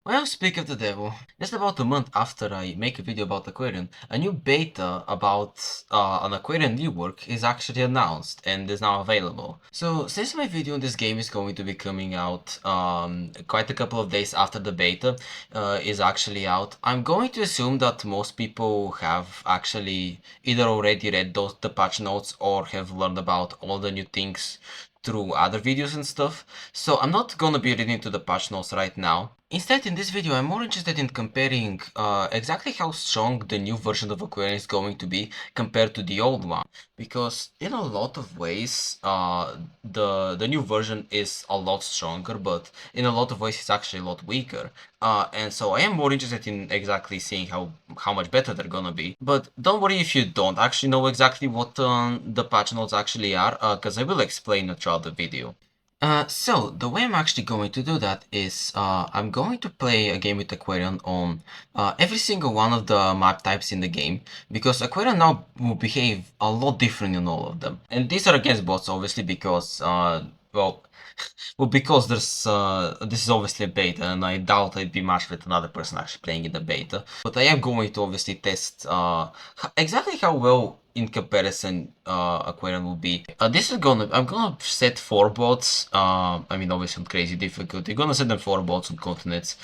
Well, speak of the devil, just about a month after I make a video about Aquarion, a new beta about an Aquarion new work is actually announced and is now available. So, since my video on this game is going to be coming out quite a couple of days after the beta is actually out, I'm going to assume that most people have actually either already read the patch notes or have learned about all the new things through other videos and stuff, so I'm not gonna be reading to the patch notes right now. Instead, in this video, I'm more interested in comparing exactly how strong the new version of Aquarion is going to be compared to the old one. Because in a lot of ways, the new version is a lot stronger, but in a lot of ways it's actually a lot weaker. And so I am more interested in exactly seeing how much better they're gonna be. But don't worry if you don't actually know exactly what the patch notes actually are, because I will explain it throughout the video. So the way I'm actually going to do that is I'm going to play a game with Aquarion on every single one of the map types in the game, because Aquarion now will behave a lot different in all of them. And these are against bots, obviously, because well, because this is obviously a beta, and I doubt I'd be matched with another person actually playing in the beta. But I am going to obviously test exactly how well in comparison Aquarium will be. I'm gonna set 4 bots. I mean, obviously on crazy difficulty. Gonna set them 4 bots on continents.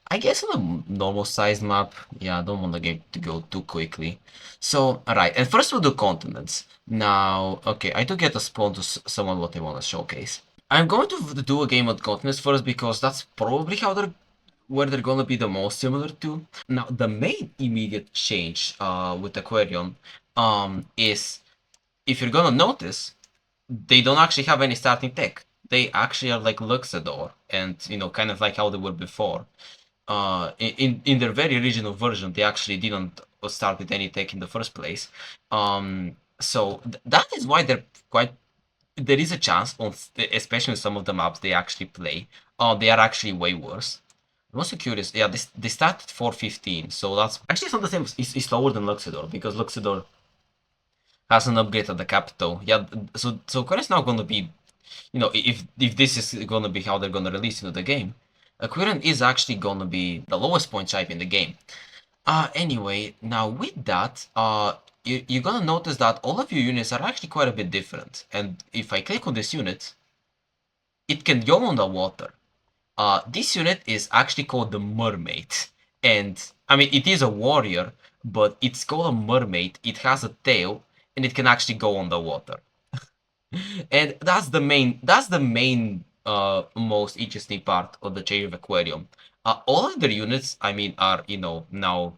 I guess on a normal sized map. Yeah, I don't want the game to go too quickly. So, alright, and first we'll do continents. Now, okay, I do get a spawn to someone what I want to showcase. I'm going to do a game on continents first because that's probably where they're gonna be the most similar to. Now, the main immediate change with Aquarion is, if you're gonna notice, they don't actually have any starting tech. They actually are like Luxador, and kind of like how they were before. In their very original version, they actually didn't start with any tech in the first place. So that is why they're quite. There is a chance, especially on some of the maps they actually play, they are actually way worse. I'm also curious. Yeah, they start at 415, so that's actually it's not the same. It's lower than Luxador because Luxador has an upgrade at the capital. Yeah, so Aquarius now gonna be, if this is gonna be how they're gonna release into the game, Aquarian is actually gonna be the lowest point type in the game. Anyway, now with that, you're gonna notice that all of your units are actually quite a bit different. And if I click on this unit, it can go on the water. This unit is actually called the Mermaid. And, I mean, it is a warrior, but it's called a mermaid. It has a tail, and it can actually go on the water. And that's the main most interesting part of the change of Aquarium. All of their units, I mean, are now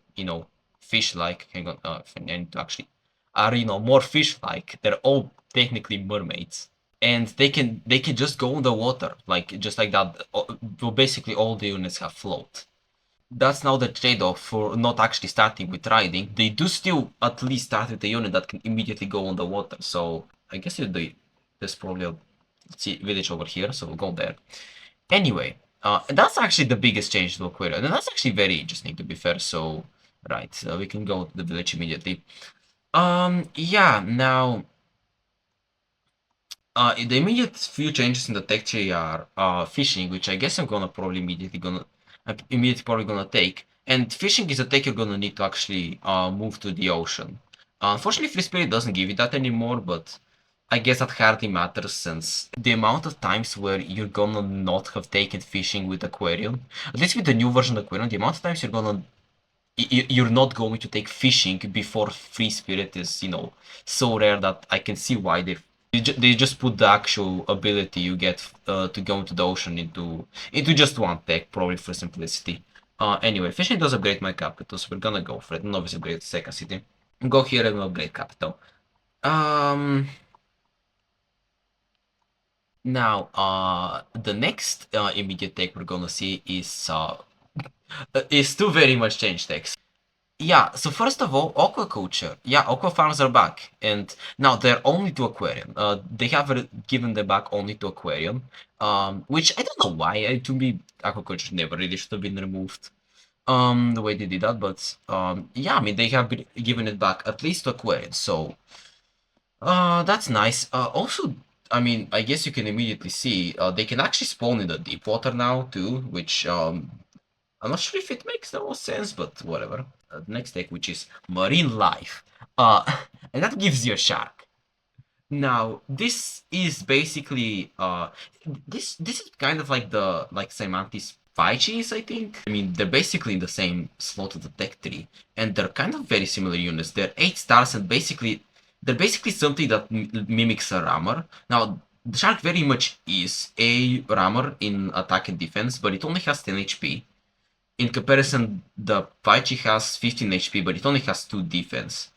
fish-like. Hang on, if I need to actually are more fish-like. They're all technically mermaids, and they can just go on the water like just like that. Well, basically, all the units have float. That's now the trade-off for not actually starting with riding. They do still at least start with a unit that can immediately go on the water. So I guess there's probably a village over here, so we'll go there. Anyway, that's actually the biggest change to Aquarium, and that's actually very interesting to be fair. So right, we can go to the village immediately. Yeah, now the immediate few changes in the tech tree are fishing, which I guess I'm immediately probably gonna take. And fishing is a tech you're gonna need to actually move to the ocean. Unfortunately, Free Spirit doesn't give you that anymore, but I guess that hardly matters since the amount of times where you're gonna not have taken fishing with Aquarium, at least with the new version of Aquarium, the amount of times you're not going to take fishing before Free Spirit is, so rare that I can see why they just put the actual ability you get to go into the ocean into just one tech, probably for simplicity. Anyway, fishing does upgrade my capital, so we're gonna go for it, and obviously upgrade the second city. Go here and upgrade capital. Um, Now, the next immediate tech we're gonna see is two very much changed techs. Yeah, so first of all, aquaculture. Yeah, aqua farms are back, and now they're only to aquarium. They have given them back only to aquarium, which I don't know why. To me, aquaculture never really should have been removed. The way they did that, but yeah, I mean they have given it back at least to aquarium, so that's nice. Also, I mean, I guess you can immediately see they can actually spawn in the deep water now too, which I'm not sure if it makes the most sense, but whatever. Next deck, which is Marine Life. And that gives you a shark. Now, this is basically this is kind of like the Semantis Vichis, I think. I mean, they're basically in the same slot of the tech tree, and they're kind of very similar units. They're 8 stars, and they're basically something that mimics a rammer. Now, the shark very much is a rammer in attack and defense, but it only has 10 HP. In comparison, the Vichi has 15 HP, but it only has 2 defense.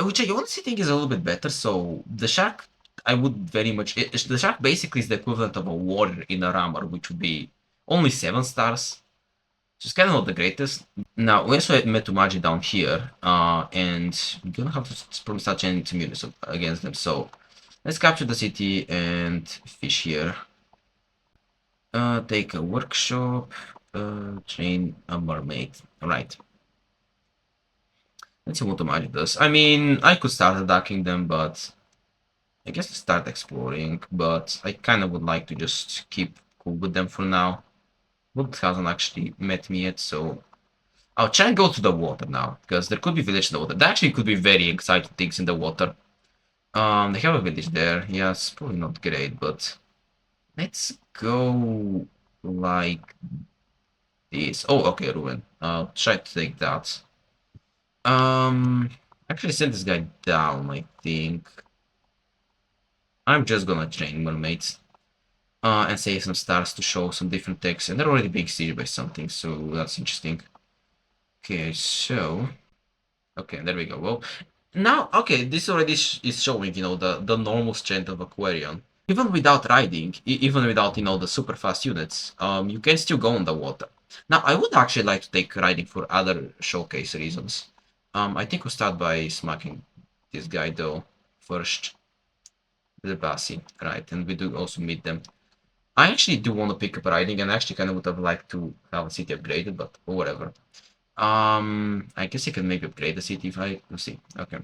Which I honestly think is a little bit better. So the shark, I would very much. The shark basically is the equivalent of a warrior in a rammer, which would be only 7 stars. Which is kind of not the greatest. Now we also met Magi down here, and we're gonna have to probably start changing some units against them. So let's capture the city and fish here. Take a workshop. Train a mermaid. Right. Let's see what the magic does. I mean, I could start attacking them, but I guess to start exploring, but I kind of would like to just keep cool with them for now. Wood hasn't actually met me yet, so I'll try and go to the water now, because there could be village in the water. There actually could be very exciting things in the water. They have a village there. Yeah, it's probably not great, but let's go like this. Oh, okay, ruin. I'll try to take that. Actually send this guy down, I think. I'm just gonna train mermaids. And save some stars to show some different text, and they're already being sieged by something, so that's interesting. Okay, so... Okay, there we go. Well, now, okay, this already is showing, the normal strength of Aquarion. Even without riding, even without, the super fast units, you can still go on the water. Now, I would actually like to take riding for other showcase reasons. I think we'll start by smacking this guy, though, first. The Bassi, right, and we do also meet them. I actually do want to pick up riding, and I actually kind of would have liked to have a city upgraded, but whatever. I guess I can maybe upgrade the city if let's see. Okay.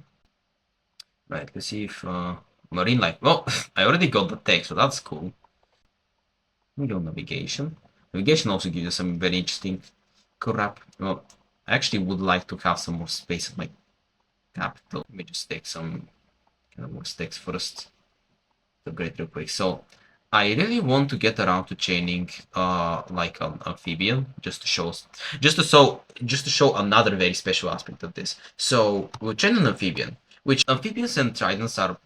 Right, let's see if Marine Life. Well, I already got the tech, so that's cool. We go navigation. Navigation also gives you some very interesting crap. Well, I actually would like to have some more space at my capital. Let me just take some kind of more stakes first. Upgrade real quick. So I really want to get around to chaining like an amphibian just to show another very special aspect of this. So we'll chain an amphibian, which amphibians and tridents are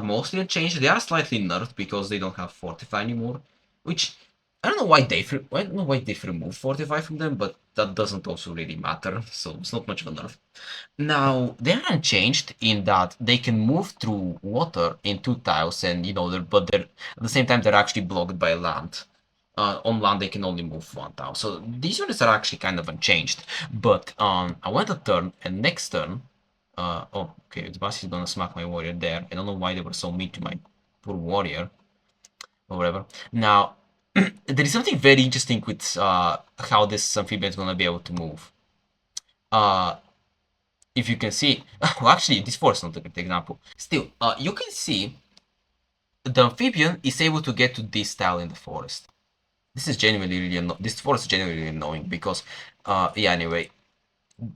mostly unchanged. They are slightly nerfed because they don't have fortify anymore, which I don't know why they've removed fortify from them, but that doesn't also really matter, so it's not much of a nerf. Now, they are unchanged in that they can move through water in 2 tiles, and but at the same time they're actually blocked by land. On land they can only move 1 tile, so these units are actually kind of unchanged. But I went a turn, and next turn, oh, okay, the boss is gonna smack my warrior there. I don't know why they were so mean to my poor warrior, or whatever. Now, there is something very interesting with how this amphibian is gonna be able to move. If you can see, well, actually, this forest is not a good example. Still, you can see the amphibian is able to get to this tile in the forest. This is genuinely really this forest is genuinely really annoying because, yeah. Anyway,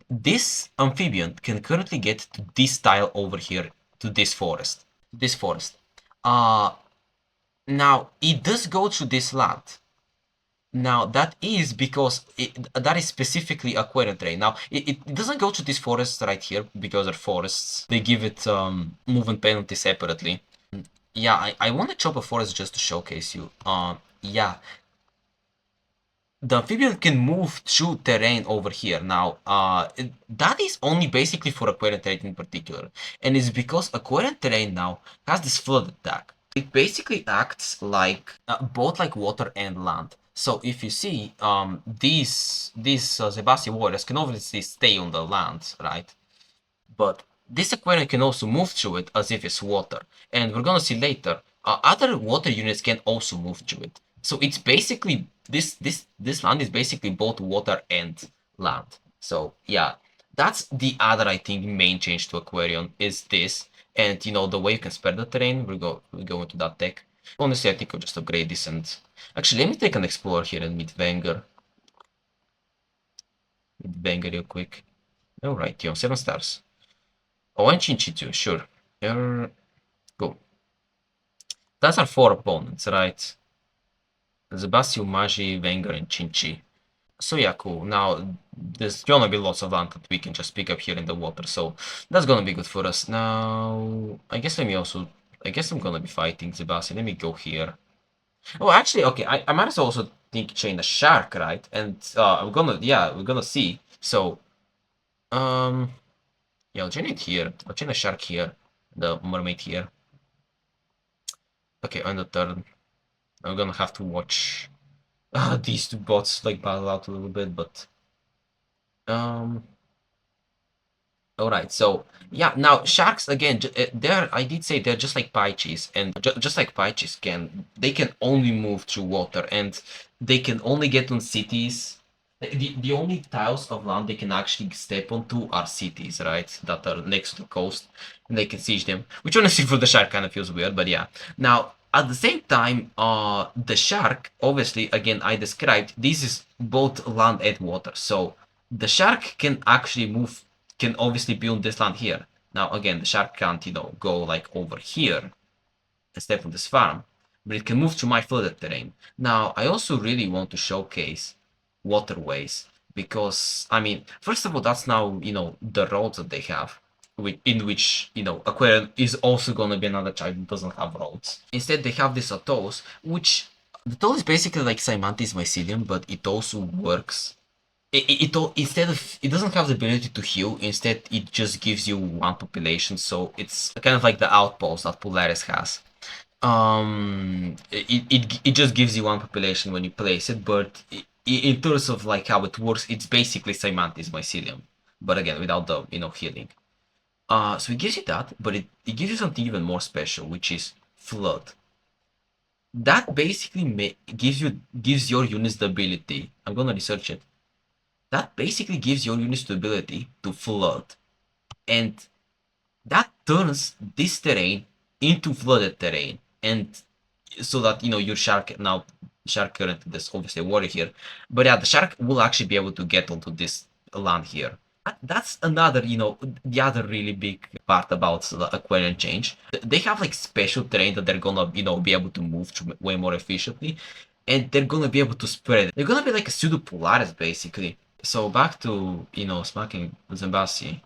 this amphibian can currently get to this tile over here to this forest. Now it does go through this land. Now, that is because that is specifically Aquarion terrain. Now, it doesn't go to these forests right here because they're forests. They give it movement penalty separately. Yeah, I want to chop a forest just to showcase you. Yeah. The amphibian can move through terrain over here. Now, that is only basically for Aquarion terrain in particular. And it's because Aquarion terrain now has this flood attack. It basically acts like both like water and land. So if you see, these Zebasi warriors can obviously stay on the land, right? But this Aquarion can also move through it as if it's water. And we're gonna see later, other water units can also move through it. So it's basically, this land is basically both water and land. So yeah, that's the other, I think, main change to Aquarion is this. And the way you can spread the terrain, we go into that tech. Honestly, I think I'll just upgrade this and... Actually, let me take an explorer here and meet Wenger. Banger real quick. Alright, yo, 7 stars. Oh, and Shinchi too, sure. Cool. That's our 4 opponents, right? Zebasio, Magi, Wenger, and Shinchi. So yeah, cool. Now, there's gonna be lots of land that we can just pick up here in the water, so that's gonna be good for us. Now, I guess I guess I'm gonna be fighting Zebasio. Let me go here. Oh, actually, okay, I might as well also think chain a shark, right? And we're gonna see. So, um, yeah, I'll chain it here. I'll chain a shark here, the mermaid here. Okay, on the turn, I'm gonna have to watch these two bots like battle out a little bit, but um. All right, so yeah, now sharks again, they're I did say they're just like paichis, and just like paichis they can only move through water, and they can only get on cities. The only tiles of land they can actually step onto are cities, right? That are next to the coast, and they can siege them. Which honestly for the shark kind of feels weird, but yeah. Now at the same time, the shark, obviously, again I described this is both land and water, so the shark can actually move can obviously be on this land here. Now, again, the shark can't, go like over here and step on this farm, but it can move through my flooded terrain. Now, I also really want to showcase waterways because, I mean, first of all, that's now, the roads that they have, in which, Aquarion is also going to be another child that doesn't have roads. Instead, they have this atolls, which the atoll is basically like Cymantis mycelium, but it also works instead of it doesn't have the ability to heal. Instead, it just gives you one population. So it's kind of like the outpost that Polaris has. It just gives you one population when you place it, but in terms of like how it works, it's basically Cymantis mycelium, but again without the healing. So it gives you that, but it gives you something even more special, which is flood. That basically gives your units the ability. I'm gonna research it. That basically gives your units the ability to flood. And that turns this terrain into flooded terrain. And so that, your shark, now, shark currently, there's obviously a warrior here. But yeah, the shark will actually be able to get onto this land here. That's another, the other really big part about the Aquarian change. They have like special terrain that they're gonna, be able to move through way more efficiently. And they're gonna be able to spread it. They're gonna be like a pseudo Polaris, basically. So back to, smacking Zambasi.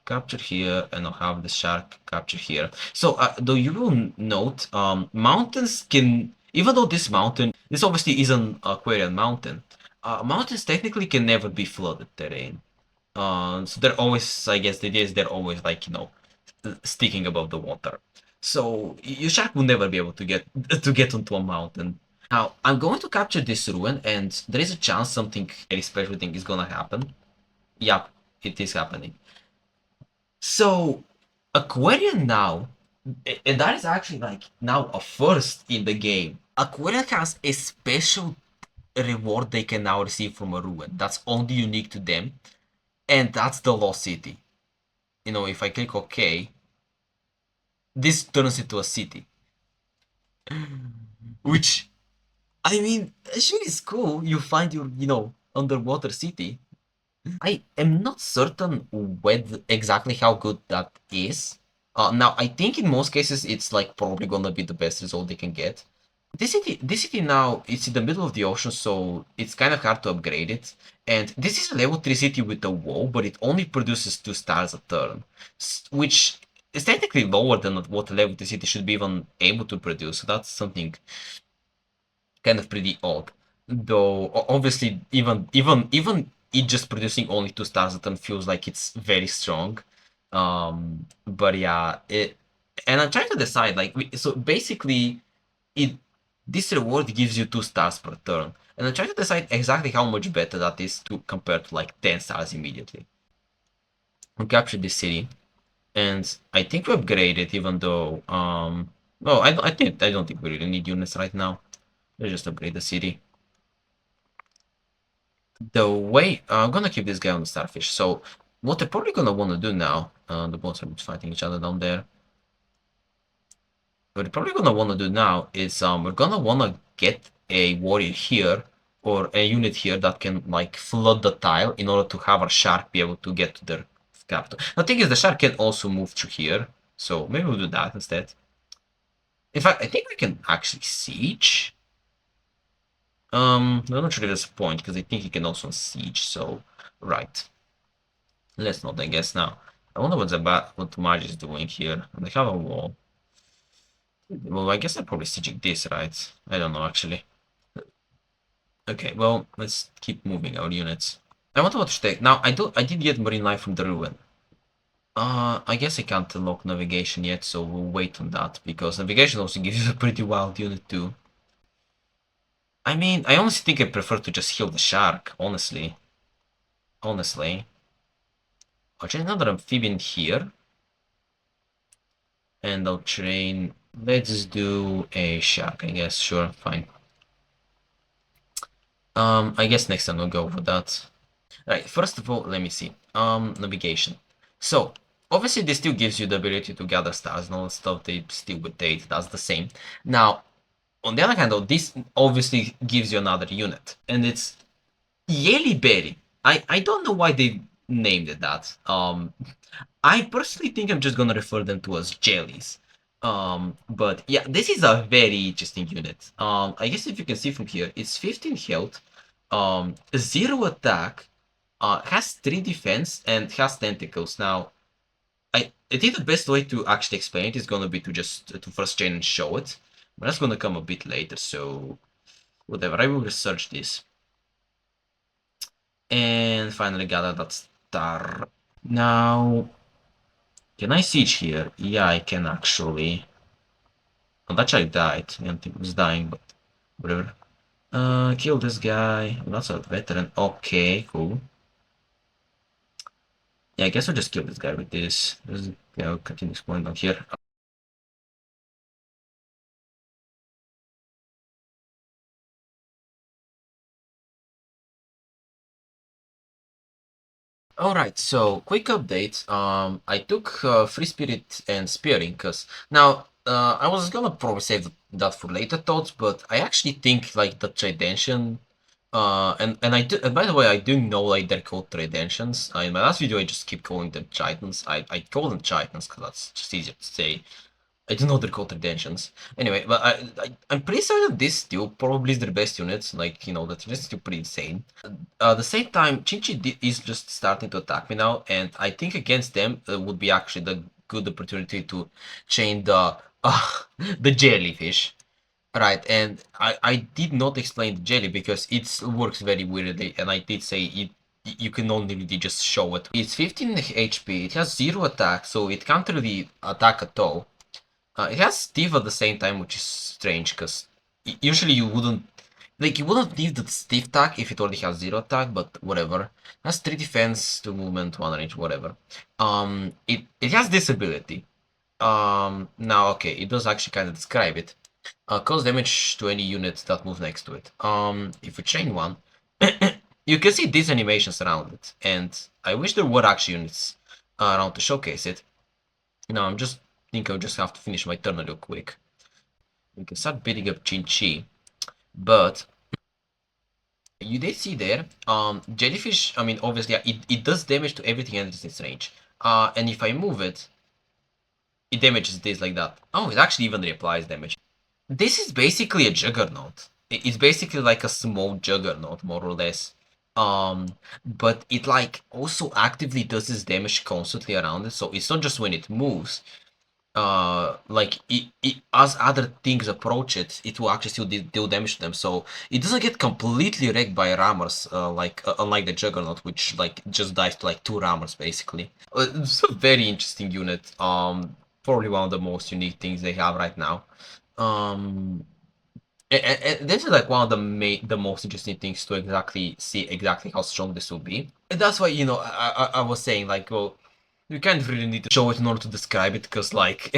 Capture here, and I'll have the shark capture here. So though you will note, mountains can, even though this obviously is an Aquarian mountain, mountains technically can never be flooded terrain. So they're always, I guess the idea is they're always like, sticking above the water. So your shark will never be able to get onto a mountain. Now, I'm going to capture this ruin, and there is a chance something very special thing is gonna happen. Yep, it is happening. So, Aquarian now, and that is actually like now a first in the game. Aquarian has a special reward they can now receive from a ruin. That's only unique to them, and that's the Lost City. If I click OK, this turns into a city. Which, I mean, sure is cool. You find your, underwater city. I am not certain with exactly how good that is. Now, I think in most cases it's like probably gonna be the best result they can get. This city now it's in the middle of the ocean, so it's kind of hard to upgrade it. And this is a level 3 city with a wall, but it only produces 2 stars a turn, which is technically lower than what a level 3 city should be even able to produce. So that's something kind of pretty odd. Though obviously even it just producing only 2 stars a turn feels like it's very strong. But yeah, and I'm trying to decide like so basically it this reward gives you 2 stars per turn. And I'm trying to decide exactly how much better that is to compare to like 10 stars immediately. We captured this city, and I think we upgraded even though no, I don't think we really need units right now. Let's just upgrade the city. The way I'm gonna keep this guy on the starfish. So what they're probably gonna want to do now, the boats are fighting each other down there. What they're probably gonna want to do now is we're gonna want to get a warrior here or a unit here that can like flood the tile in order to have our shark be able to get to their capital. The thing is, the shark can also move through here, so maybe we'll do that instead. In fact, I think we can actually siege. I'm not sure if there's a point because I think he can also siege. So, right. Let's not, I guess now. I wonder what Maj is doing here. They have a wall. Well, I guess they're probably sieging this, right? I don't know actually. Okay, well, let's keep moving our units. I wonder what to take. Now, I did get marine life from the ruin. I guess I can't unlock navigation yet, so we'll wait on that, because navigation also gives you a pretty wild unit too. I mean, I honestly think I prefer to just heal the shark, honestly. Honestly. I'll train another amphibian here. And I'll train... Let's do a shark, I guess. Sure, fine. I guess next time I'll go for that. Right, first of all, let me see. Navigation. So, obviously this still gives you the ability to gather stars and all that stuff. They still with date, that's the same. Now, on the other hand though, this obviously gives you another unit. And it's Yeli Berry. I don't know why they named it that. I personally think I'm just gonna refer them to as jellies. But yeah, this is a very interesting unit. I guess if you can see from here, it's 15 health, 0 attack, has 3 defense, and has tentacles. Now, I think the best way to actually explain it is gonna be to just to first chain and show it. But that's gonna come a bit later, so whatever. I will research this. And finally gather that star. Now, can I siege here? Yeah, I can actually. Oh, that child died. I don't think he was dying, but whatever. Kill this guy. That's a veteran. Okay, cool. Yeah, I guess I'll just kill this guy with this. Let's go continue exploring down here. Alright, so quick update. I took Free Spirit and Spearing, because now I was gonna probably save that for later thoughts, but I actually think like the Tridention, and by the way, I do know like they're called Tridentions. In my last video, I just keep calling them Tritons. I call them Tritons because that's just easier to say. I don't know they're called Tridentions. Anyway, but I'm pretty certain this still probably is their best unit. Like, you know, the Tridentions is still pretty insane. At the same time, Scince is just starting to attack me now, and I think against them would be actually the good opportunity to chain the the jellyfish. Right, and I did not explain the jelly because it works very weirdly, and I did say it you can only really just show it. It's 15 HP, it has 0 attack, so it can't really attack at all. It has Steve at the same time, which is strange, because usually you wouldn't need the Steve tag if it already has 0 attack, but whatever. It has 3 defense, 2 movement, 1 range, whatever. It has this ability. Now, okay, it does actually kind of describe it. Cause damage to any unit that moves next to it. If we chain one, you can see these animations around it, and I wish there were actually units around to showcase it. Now, think I'll just have to finish my turn real quick. We can start building up Scince, but you did see there, jellyfish, I mean, obviously, it does damage to everything in its range. And if I move it, it damages this like that. Oh, it actually even reapplies damage. This is basically a juggernaut. It's basically like a small juggernaut, more or less. But it like also actively does this damage constantly around it, so it's not just when it moves. Like as other things approach it, it will actually still deal damage to them. So it doesn't get completely wrecked by rammers, like unlike the Juggernaut, which like just dies to like 2 rammers basically. It's a very interesting unit. Probably one of the most unique things they have right now. And this is like one of the most interesting things to exactly see exactly how strong this will be. And that's why, you know, I was saying like, well, you can't really need to show it in order to describe it because like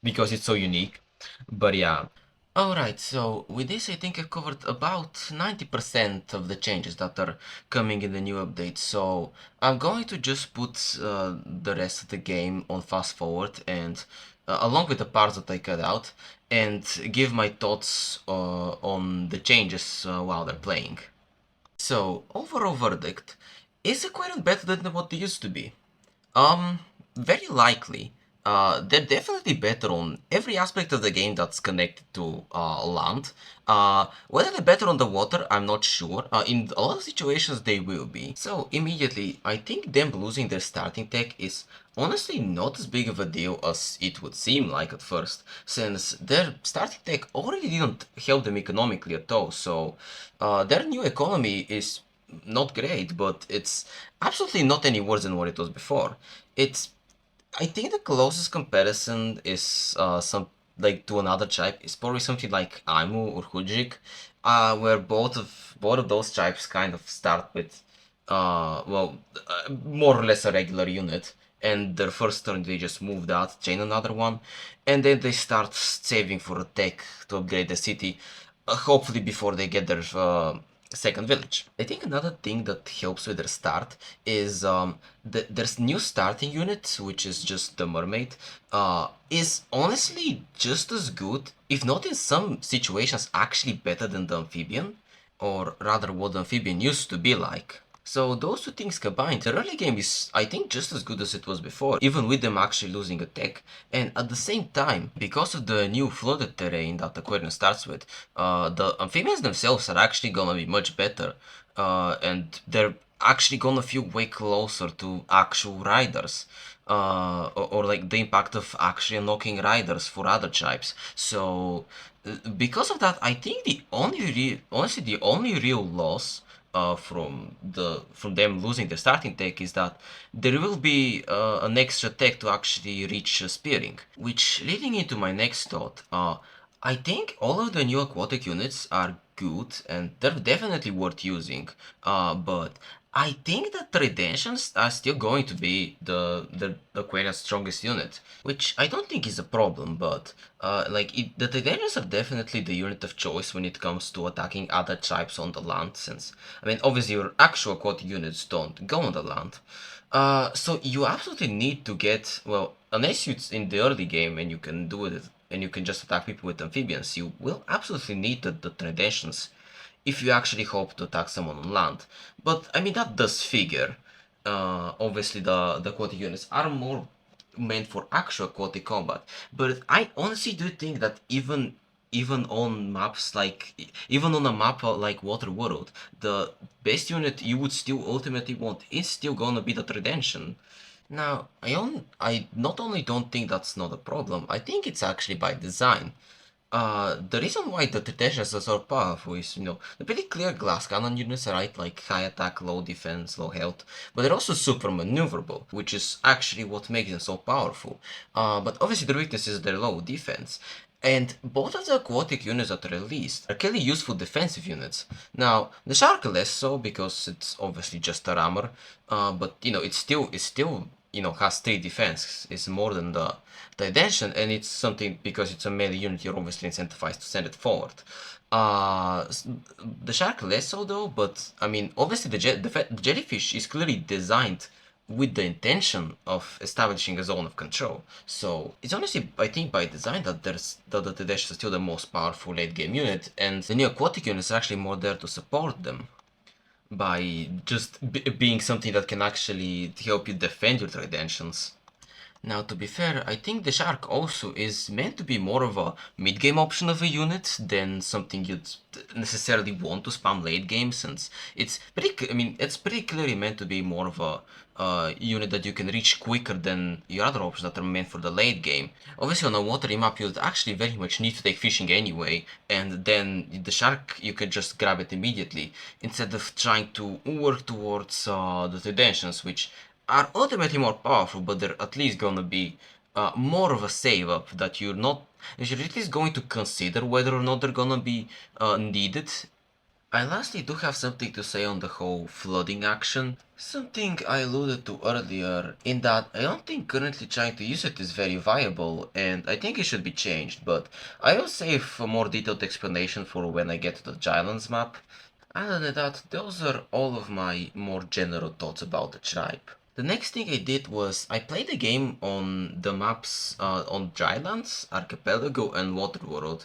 because it's so unique. But yeah. Alright, so with this I think I've covered about 90% of the changes that are coming in the new update, so I'm going to just put the rest of the game on fast forward and along with the parts that I cut out, and give my thoughts on the changes while they're playing. So, overall verdict, is Aquarion better than what they used to be? Very likely. They're definitely better on every aspect of the game that's connected to land. Whether they're better on the water, I'm not sure. In a lot of situations, they will be. So immediately, I think them losing their starting tech is honestly not as big of a deal as it would seem like at first, since their starting tech already didn't help them economically at all. So their new economy is not great, but it's absolutely not any worse than what it was before. It's I think the closest comparison is some like to another tribe is probably something like Aimu or Hujik, where both of those tribes kind of start with more or less a regular unit, and their first turn they just move that, chain another one, and then they start saving for a tech to upgrade the city, hopefully before they get their second village. I think another thing that helps with their start is there's new starting unit, which is just the mermaid, is honestly just as good, if not in some situations actually better than the amphibian, or rather what the amphibian used to be like. So those two things combined, the early game is, I think, just as good as it was before, even with them actually losing a tech. And at the same time, because of the new flooded terrain that Aquarion starts with, the amphibians themselves are actually gonna be much better. And they're actually gonna feel way closer to actual riders. Or like the impact of actually unlocking riders for other tribes. So because of that, I think honestly the only real loss from them losing the starting tech is that there will be an extra tech to actually reach spearing. Which leading into my next thought, I think all of the new aquatic units are good and they're definitely worth using. But I think that the Redemptions are still going to be the Aquarian's strongest unit, which I don't think is a problem, but the Redemptions are definitely the unit of choice when it comes to attacking other tribes on the land, since, I mean, obviously your actual aquatic units don't go on the land. So you absolutely need to get, well, unless it's in the early game and you can do it, and you can just attack people with amphibians, you will absolutely need the Traditions if you actually hope to attack someone on land. But I mean that does figure. Obviously the aquatic units are more meant for actual aquatic combat. But I honestly do think that even on maps like even on a map like Waterworld, the best unit you would still ultimately want is still gonna be the Redemption. Now, I not only don't think that's not a problem, I think it's actually by design. The reason why the Titanians are so powerful is, the pretty clear glass cannon units, right? Like high attack, low defense, low health, but they're also super maneuverable, which is actually what makes them so powerful. But obviously their weakness is their low defense. And both of the aquatic units that are released are clearly useful defensive units. Now, the shark less so because it's obviously just a rammer, but it's still has 3 defense. It's more than the attention, and it's something because it's a melee unit. You're obviously incentivized to send it forward. The shark less so though, but I mean, obviously the jellyfish is clearly designed with the intention of establishing a zone of control. So it's honestly, I think, by design that the Dash is still the most powerful late game unit, and the new aquatic units are actually more there to support them by just being something that can actually help you defend your redemptions. Now, to be fair, I think the Shark also is meant to be more of a mid-game option of a unit than something you'd necessarily want to spam late game, since it's pretty clearly meant to be more of a unit that you can reach quicker than your other options that are meant for the late game. Obviously, on a watery map, you'd actually very much need to take fishing anyway, and then the Shark, you can just grab it immediately, instead of trying to work towards the Tendentions, which are ultimately more powerful, but they're at least gonna be more of a save up that you're at least going to consider whether or not they're gonna be needed. I lastly do have something to say on the whole flooding action. Something I alluded to earlier, in that I don't think currently trying to use it is very viable, and I think it should be changed, but I will save a more detailed explanation for when I get to the Giants map. Other than that, those are all of my more general thoughts about the tribe. The next thing I did was I played the game on the maps on Drylands, Archipelago, and Waterworld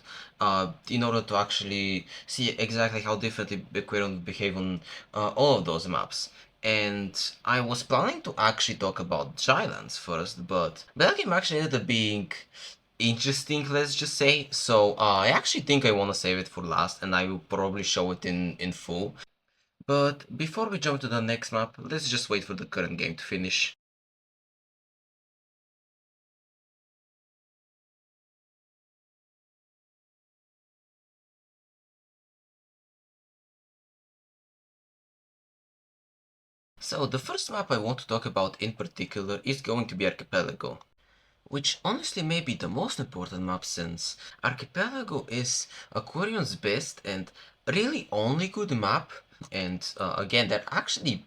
in order to actually see exactly how differently Aquarion would behave on all of those maps. And I was planning to actually talk about Drylands first, but that game actually ended up being interesting, let's just say. So I actually think I want to save it for last, and I will probably show it in full. But before we jump to the next map, let's just wait for the current game to finish. So the first map I want to talk about in particular is going to be Archipelago, which honestly may be the most important map since Archipelago is Aquarion's best and really only good map, and again they're actually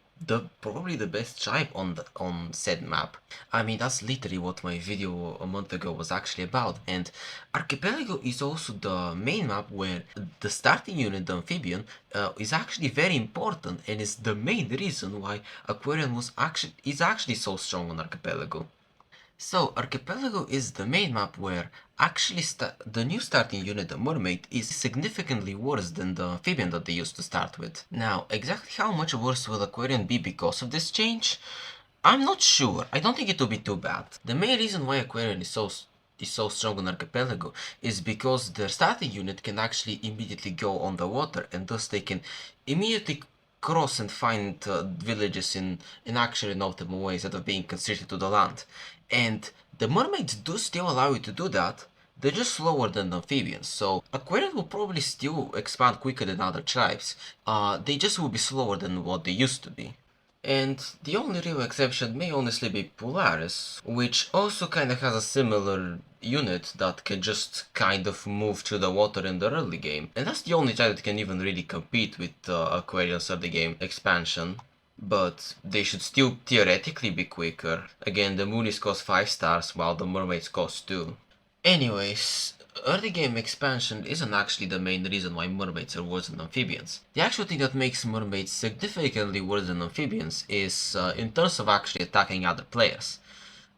probably the best tribe on said map. I mean that's literally what my video a month ago was actually about, and Archipelago is also the main map where the starting unit, the amphibian, is actually very important and is the main reason why Aquarion is actually so strong on Archipelago. So, Archipelago is the main map where actually the new starting unit, the Mermaid, is significantly worse than the Amphibian that they used to start with. Now, exactly how much worse will Aquarion be because of this change? I'm not sure. I don't think it will be too bad. The main reason why Aquarion is so strong on Archipelago is because their starting unit can actually immediately go on the water, and thus they can immediately cross and find villages in actually an optimal way instead of being constricted to the land. And the mermaids do still allow you to do that, they're just slower than the amphibians, so Aquarian will probably still expand quicker than other tribes. They just will be slower than what they used to be. And the only real exception may honestly be Polaris, which also kinda has a similar unit that can just kind of move through the water in the early game. And that's the only tribe that can even really compete with Aquarian's early game expansion. But they should still theoretically be quicker. Again, the Moonies cost 5 stars while the Mermaids cost 2. Anyways, early game expansion isn't actually the main reason why mermaids are worse than amphibians. The actual thing that makes mermaids significantly worse than amphibians is in terms of actually attacking other players.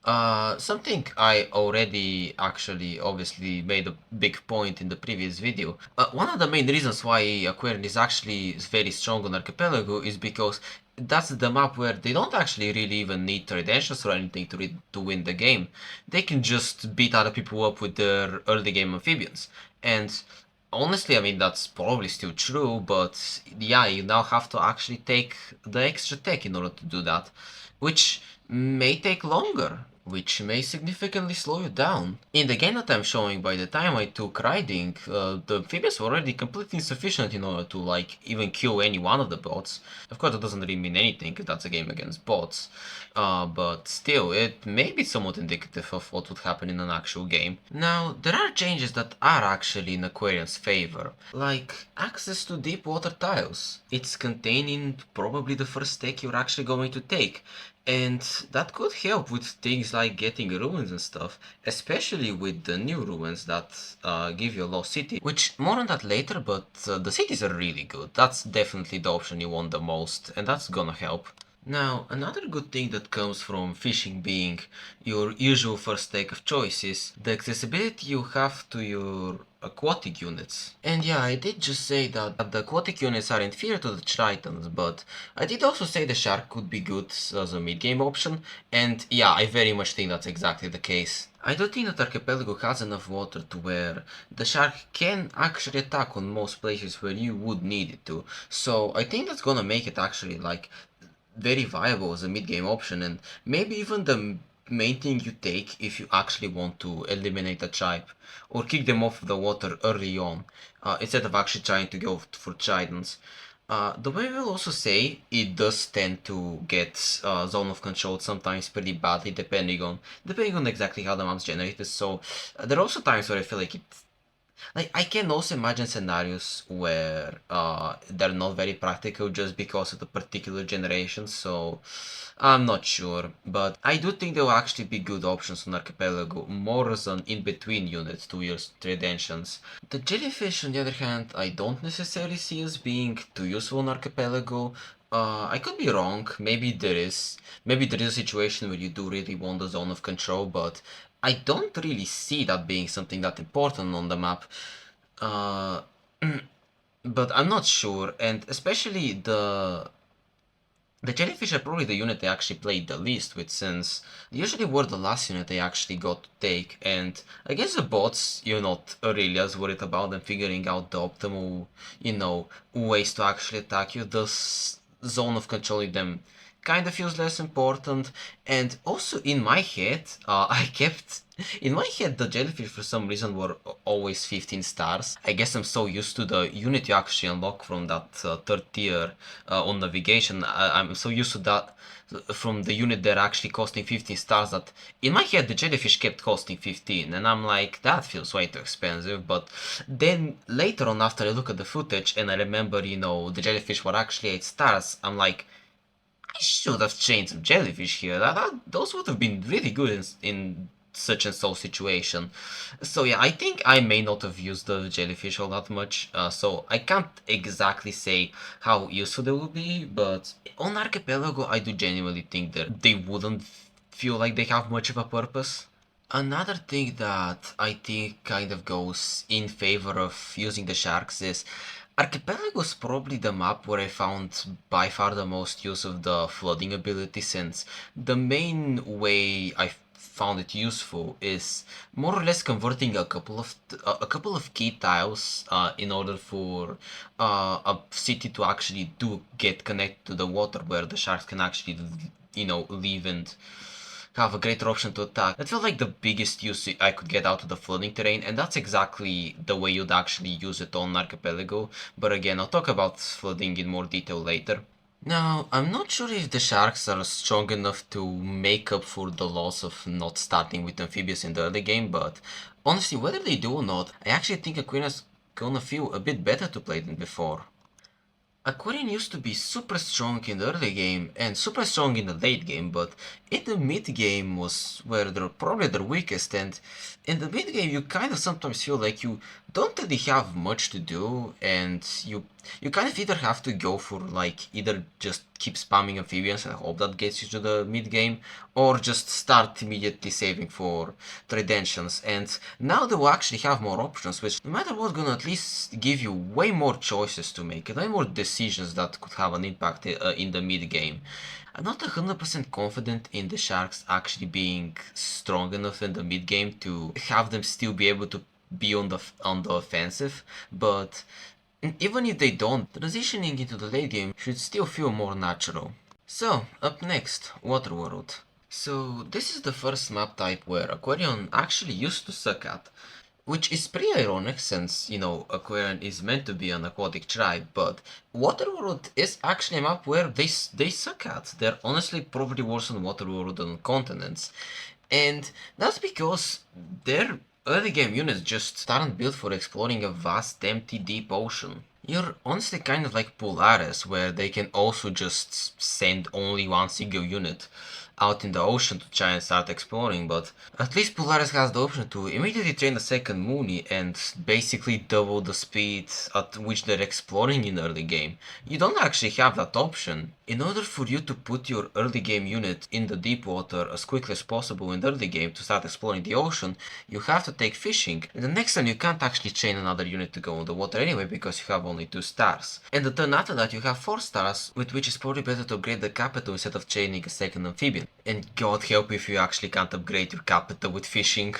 Something I already actually obviously made a big point in the previous video. One of the main reasons why Aquarian is actually very strong on Archipelago is because that's the map where they don't actually really even need credentials or anything to win the game. They can just beat other people up with their early game amphibians. And honestly, I mean, that's probably still true, but yeah, you now have to actually take the extra tech in order to do that, which may take longer, which may significantly slow you down. In the game that I'm showing, by the time I took riding, the amphibians were already completely insufficient in order to, like, even kill any one of the bots. Of course, it doesn't really mean anything, because that's a game against bots. But still, it may be somewhat indicative of what would happen in an actual game. Now, there are changes that are actually in Aquarian's favor, like access to deep water tiles. It's containing probably the first stake you're actually going to take, and that could help with things like getting ruins and stuff, especially with the new ruins that give you a lost city, which more on that later, but the cities are really good. That's definitely the option you want the most, and that's gonna help. Now, another good thing that comes from fishing being your usual first take of choice is the accessibility you have to your aquatic units. And yeah, I did just say that the aquatic units are inferior to the tritons, but I did also say the shark could be good as a mid-game option, and yeah, I very much think that's exactly the case. I do think that Archipelago has enough water to where the shark can actually attack on most places where you would need it to, so I think that's gonna make it actually like very viable as a mid-game option, and maybe even the main thing you take if you actually want to eliminate a tribe or kick them off the water early on, instead of actually trying to go for tridents. The way I will also say it does tend to get zone of control sometimes pretty badly depending on exactly how the map's generated. So there are also times where I feel like it like I can also imagine scenarios where they're not very practical just because of the particular generation, so I'm not sure. But I do think there will actually be good options on Archipelago, more as an in-between unit to your Tridentions. The jellyfish, on the other hand, I don't necessarily see as being too useful on Archipelago. I could be wrong. Maybe there is a situation where you do really want the zone of control, but I don't really see that being something that important on the map. Uh, but I'm not sure, and especially the jellyfish are probably the unit they actually played the least with, since they usually were the last unit they actually got to take, and I guess the bots, you're not really as worried about them figuring out the optimal, ways to actually attack you. The zone of controlling them kind of feels less important, and also in my head, in my head, the jellyfish for some reason were always 15 stars. I guess I'm so used to the unit you actually unlock from that third tier on navigation. I'm so used to that from the unit that are actually costing 15 stars that in my head the jellyfish kept costing 15, and I'm like, that feels way too expensive. But then later on, after I look at the footage and I remember, the jellyfish were actually 8 stars, I'm like, I should have changed some jellyfish here. Those would have been really good in such and so situation. So yeah, I think I may not have used the jellyfish all that much, so I can't exactly say how useful they will be, but on Archipelago I do genuinely think that they wouldn't feel like they have much of a purpose. Another thing that I think kind of goes in favor of using the sharks is Archipelago is probably the map where I found by far the most use of the flooding ability, since the main way I found it useful is more or less converting a couple of key tiles in order for a city to actually do get connected to the water where the sharks can actually live and have a greater option to attack. That felt like the biggest use I could get out of the flooding terrain, and that's exactly the way you'd actually use it on Archipelago. But again, I'll talk about flooding in more detail later. Now, I'm not sure if the sharks are strong enough to make up for the loss of not starting with amphibious in the early game, but honestly, whether they do or not, I actually think Aquarius gonna feel a bit better to play than before. Aquarion used to be super strong in the early game and super strong in the late game, but in the mid game was where they're probably their weakest, and in the mid game you kind of sometimes feel like you don't really have much to do, and you kind of either have to go for like either just keep spamming amphibians and hope that gets you to the mid game, or just start immediately saving for tridentions. And now they will actually have more options, which no matter what gonna at least give you way more choices to make and way more decisions that could have an impact in the mid game. I'm not 100% confident in the Sharks actually being strong enough in the mid game to have them still be able to be on the offensive, but even if they don't, transitioning into the late game should still feel more natural. So, up next, Waterworld. So, this is the first map type where Aquarion actually used to suck at, which is pretty ironic since, Aquarion is meant to be an aquatic tribe, but Waterworld is actually a map where they suck at. They're honestly probably worse on Waterworld than on continents. And that's because their early game units just aren't built for exploring a vast, empty, deep ocean. You're honestly kind of like Polaris, where they can also just send only one single unit out in the ocean to try and start exploring, but at least Polaris has the option to immediately train a second Mooney and basically double the speed at which they're exploring in early game. You don't actually have that option. In order for you to put your early game unit in the deep water as quickly as possible in the early game to start exploring the ocean, you have to take fishing. And the next time you can't actually train another unit to go in the water anyway because you have only 2 stars. And the turn after that you have 4 stars, with which is probably better to upgrade the capital instead of training a second amphibian. And God help you if you actually can't upgrade your capital with fishing.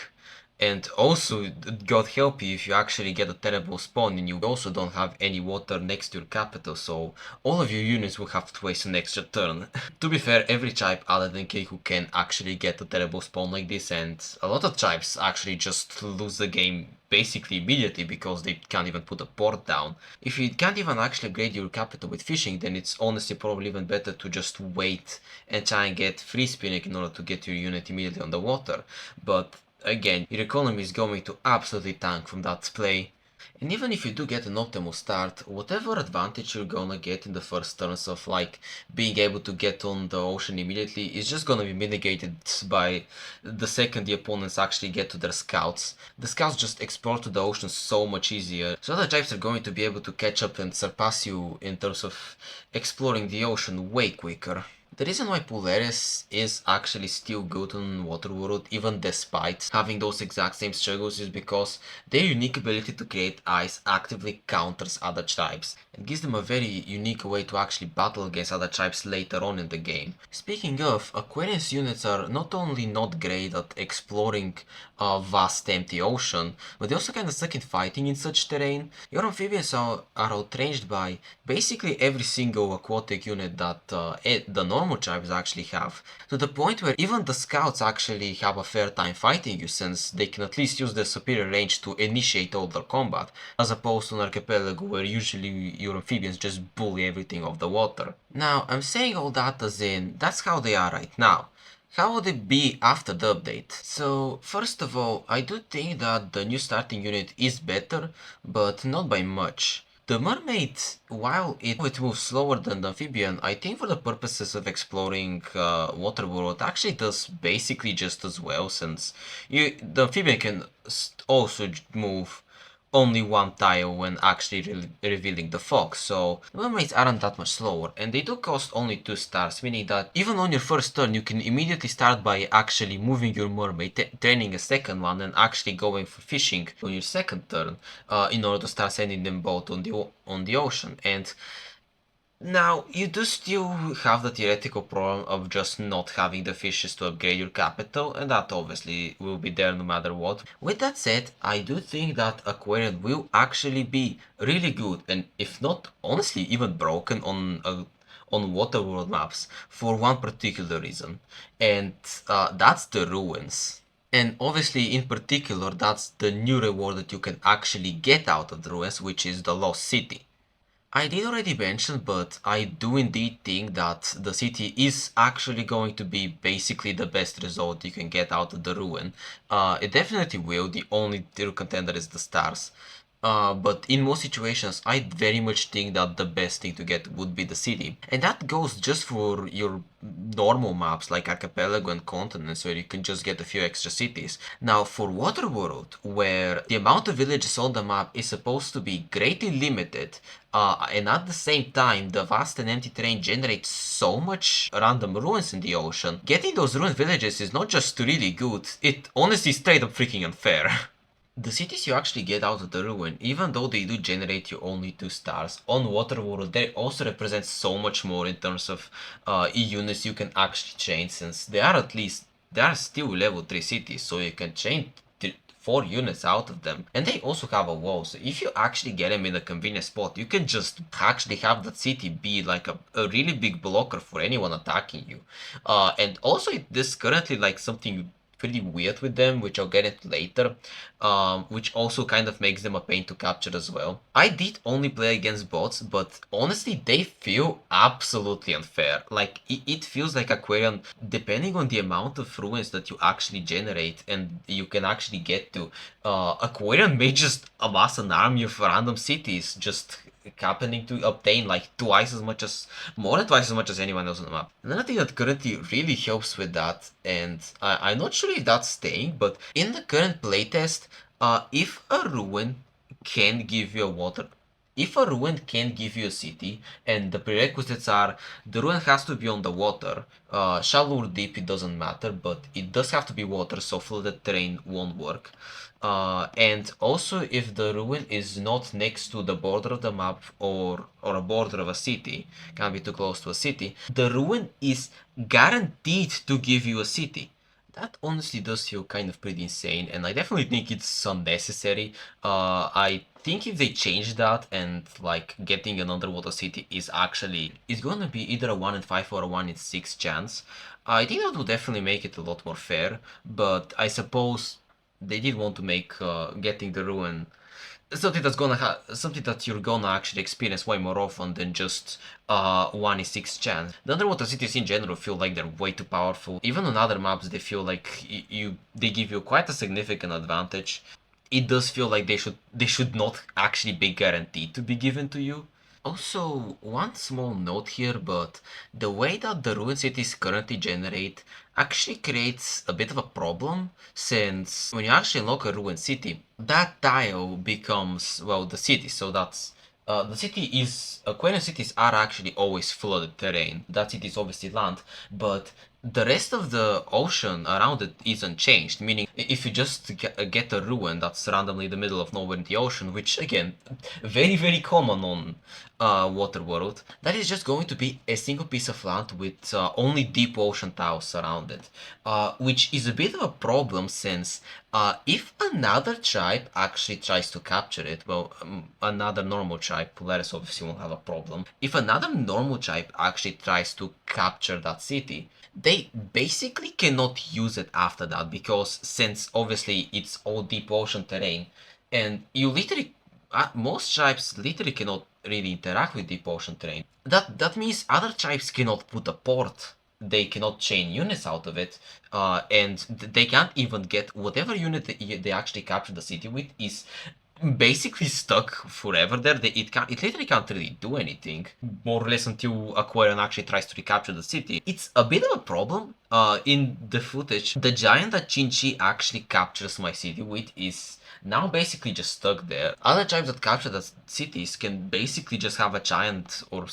And also, God help you if you actually get a terrible spawn and you also don't have any water next to your capital, so all of your units will have to waste an extra turn. To be fair, every tribe other than Keiku can actually get a terrible spawn like this, and a lot of tribes actually just lose the game basically immediately because they can't even put a port down. If you can't even actually upgrade your capital with fishing, then it's honestly probably even better to just wait and try and get free spinning in order to get your unit immediately on the water. But again, your economy is going to absolutely tank from that play. And even if you do get an optimal start, whatever advantage you're gonna get in the first turns of like being able to get on the ocean immediately is just gonna be mitigated by the second the opponents actually get to their scouts. The scouts just explore to the ocean so much easier, so other types are going to be able to catch up and surpass you in terms of exploring the ocean way quicker. The reason why Polaris is actually still good on Waterworld, even despite having those exact same struggles, is because their unique ability to create ice actively counters other tribes and gives them a very unique way to actually battle against other tribes later on in the game. Speaking of, Aquarius units are not only not great at exploring a vast empty ocean, but they also kind of suck in fighting in such terrain. Your amphibians are outranged by basically every single aquatic unit that the normal tribes actually have, to the point where even the scouts actually have a fair time fighting you, since they can at least use their superior range to initiate all their combat, as opposed to an archipelago where usually your amphibians just bully everything off the water. Now, I'm saying all that as in, that's how they are right now. How would it be after the update? So, first of all, I do think that the new starting unit is better, but not by much. The mermaid, while it moves slower than the amphibian, I think for the purposes of exploring Waterworld, actually does basically just as well, since the amphibian can also move only one tile when actually revealing the fog, so the mermaids aren't that much slower, and they do cost only 2 stars, meaning that even on your first turn you can immediately start by actually moving your mermaid, training a second one, and actually going for fishing on your second turn in order to start sending them both on the ocean. And now, you do still have the theoretical problem of just not having the fishes to upgrade your capital, and that obviously will be there no matter what. With that said, I do think that Aquarion will actually be really good, and if not, honestly, even broken on Waterworld maps for one particular reason, and that's the ruins. And obviously, in particular, that's the new reward that you can actually get out of the ruins, which is the Lost City. I did already mention, but I do indeed think that the city is actually going to be basically the best result you can get out of the ruin. It definitely will. The only real contender is the stars. But in most situations, I very much think that the best thing to get would be the city. And that goes just for your normal maps like Archipelago and Continents, where you can just get a few extra cities. Now, for Waterworld, where the amount of villages on the map is supposed to be greatly limited, and at the same time, the vast and empty terrain generates so much random ruins in the ocean, getting those ruined villages is not just really good, it honestly straight up freaking unfair. The cities you actually get out of the ruin, even though they do generate you only 2 stars, on Waterworld they also represent so much more in terms of units you can actually chain, since they are still level 3 cities, so you can chain 4 units out of them, and they also have a wall, so if you actually get them in a convenient spot, you can just actually have that city be like a really big blocker for anyone attacking you. And also this currently like something pretty weird with them, which I'll get into later, which also kind of makes them a pain to capture as well. I did only play against bots, but honestly, they feel absolutely unfair. Like, it feels like Aquarion, depending on the amount of ruins that you actually generate and you can actually get to, Aquarion may just amass an army of random cities, just happening to obtain like more than twice as much as anyone else on the map. Another thing that currently really helps with that, and I'm not sure if that's staying, but in the current playtest, if a ruin can give you a water, if a ruin can give you a city, and the prerequisites are the ruin has to be on the water, shallow or deep, it doesn't matter, but it does have to be water, so flooded terrain won't work. And also, if the ruin is not next to the border of the map or a border of a city, can't be too close to a city, the ruin is guaranteed to give you a city. That honestly does feel kind of pretty insane, and I definitely think it's unnecessary. I think if they change that and like getting an underwater city is gonna be either a 1 in 5 or a 1 in 6 chance, I think that would definitely make it a lot more fair. But I suppose they did want to make getting the ruin something that you're gonna actually experience way more often than just 1 in 6 chance. The underwater cities in general feel like they're way too powerful. Even on other maps they feel like they give you quite a significant advantage. it does feel like they should not actually be guaranteed to be given to you. Also, one small note here, but the way that the ruined cities currently generate actually creates a bit of a problem, since when you actually unlock a ruined city, that tile becomes, well, the city, so that's the city is Aquarian cities are actually always flooded terrain. That city is obviously land, but the rest of the ocean around it isn't changed. Meaning, if you just get a ruin that's randomly in the middle of nowhere in the ocean, which again, very common on Waterworld, that is just going to be a single piece of land with only deep ocean tiles around it, which is a bit of a problem since if another tribe actually tries to capture it, well, another normal tribe, Polaris obviously won't have a problem. If another normal tribe actually tries to capture that city, they basically cannot use it after that, because since obviously it's all deep ocean terrain, and you literally most tribes literally cannot really interact with deep ocean terrain. That means other tribes cannot put a port. They cannot chain units out of it, and they can't even get whatever unit they actually capture the city with is basically stuck forever there. It literally can't really do anything, more or less, until Aquarion actually tries to recapture the city. It's a bit of a problem. In the footage, the giant that Shinchi actually captures my city with is now basically just stuck there. Other tribes that capture the cities can basically just have a giant or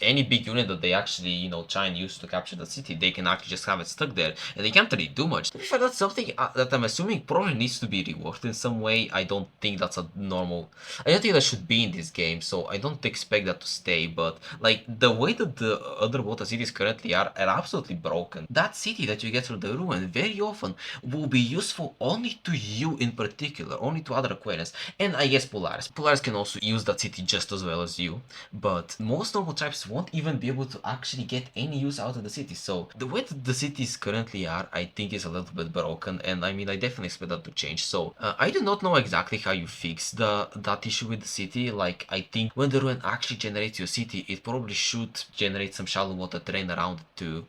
any big unit that they actually, try and use to capture the city. They can actually just have it stuck there, and they can't really do much. To be fair, that's something that I'm assuming probably needs to be reworked in some way. I don't think that's a normal. I don't think that should be in this game, so I don't expect that to stay. But like the way that the underwater cities currently are absolutely broken. That city that you get through the ruin very often will be useful only to you in particular, only to other Aquarians, and I guess Polaris. Polaris can also use that city just as well as you, but most normal tribes won't even be able to actually get any use out of the city. So the way that the cities currently are, I think, is a little bit broken, and I mean, I definitely expect that to change. So I do not know exactly how you fix that issue with the city. Like, I think when the ruin actually generates your city, it probably should generate some shallow water terrain around it too.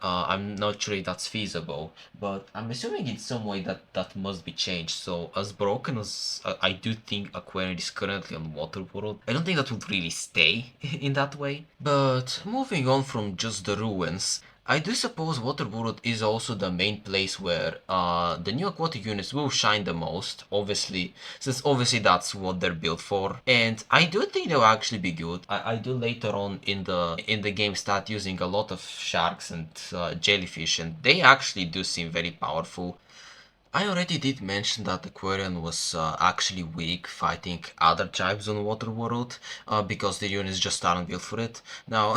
I'm not sure if that's feasible, but I'm assuming in some way that must be changed. So as broken as I do think Aquarium is currently on Waterworld, I don't think that would really stay in that way. But moving on from just the ruins, I do suppose Waterworld is also the main place where the new aquatic units will shine the most, obviously, since obviously that's what they're built for. And I do think they'll actually be good. I do later on in the game start using a lot of sharks and jellyfish, and they actually do seem very powerful. I already did mention that Aquarion was actually weak fighting other tribes on Waterworld because the units just aren't built for it. Now,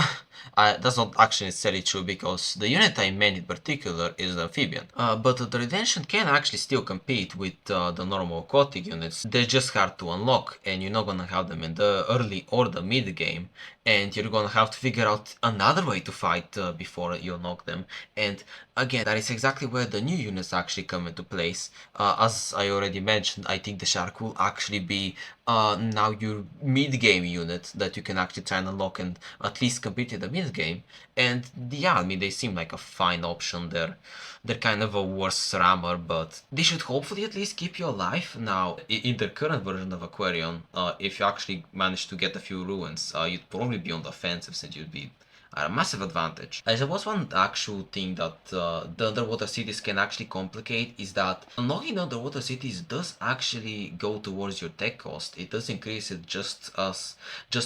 that's not actually necessarily true because the unit I meant in particular is the amphibian. But the Redemption can actually still compete with the normal aquatic units. They're just hard to unlock, and you're not gonna have them in the early or the mid game, and you're gonna have to figure out another way to fight before you unlock them. And again, that is exactly where the new units actually come into place. As I already mentioned, I think the Shark will actually be now your mid-game unit that you can actually try and unlock and at least compete in the mid-game. And yeah, I mean, they seem like a fine option there. They're kind of a worse rammer, but they should hopefully at least keep you alive. Now, in the current version of Aquarion, if you actually manage to get a few ruins, you'd probably be on the offensive since you'd be are a massive advantage. I suppose one actual thing that the underwater cities can actually complicate is that unlocking the underwater cities does actually go towards your tech cost. It does increase it just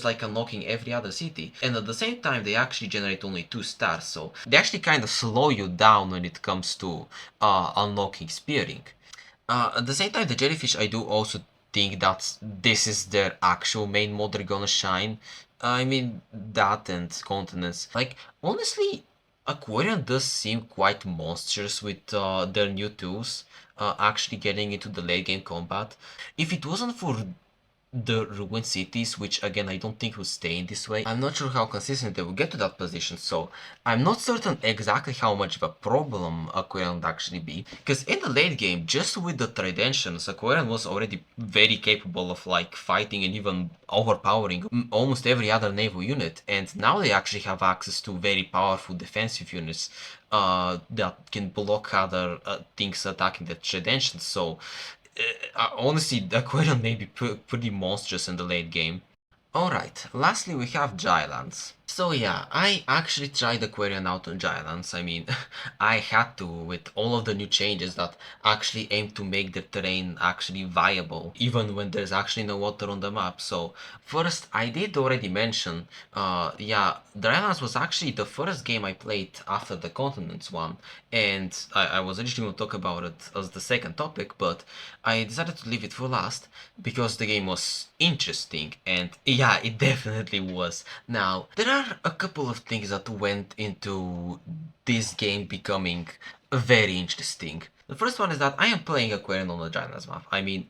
like unlocking every other city. And at the same time, they actually generate only 2 stars, so they actually kind of slow you down when it comes to unlocking spearing. At the same time, the jellyfish, I do also think that this is their actual main mod they're gonna shine. I mean, that and continents. Like, honestly, Aquarium does seem quite monstrous with their new tools actually getting into the late game combat. If it wasn't for the ruined cities, which again I don't think will stay in this way, I'm not sure how consistent they will get to that position, so I'm not certain exactly how much of a problem Aquarian would actually be, because in the late game, just with the Tridentions, Aquarian was already very capable of like fighting and even overpowering almost every other naval unit, and now they actually have access to very powerful defensive units that can block other things attacking the Tridentions, so Honestly, the Aquarion may be pretty monstrous in the late game. Alright, lastly we have Giants. So yeah, I actually tried Aquarion out on Giants. I mean, I had to with all of the new changes that actually aim to make the terrain actually viable, even when there's actually no water on the map. So first, I did already mention, yeah, the Islands was actually the first game I played after the Continents one, and I was originally going to talk about it as the second topic, but I decided to leave it for last because the game was interesting, and yeah, it definitely was. Now, there are a couple of things that went into this game becoming very interesting. The first one is that I am playing Aquarian on the Drylands map. I mean,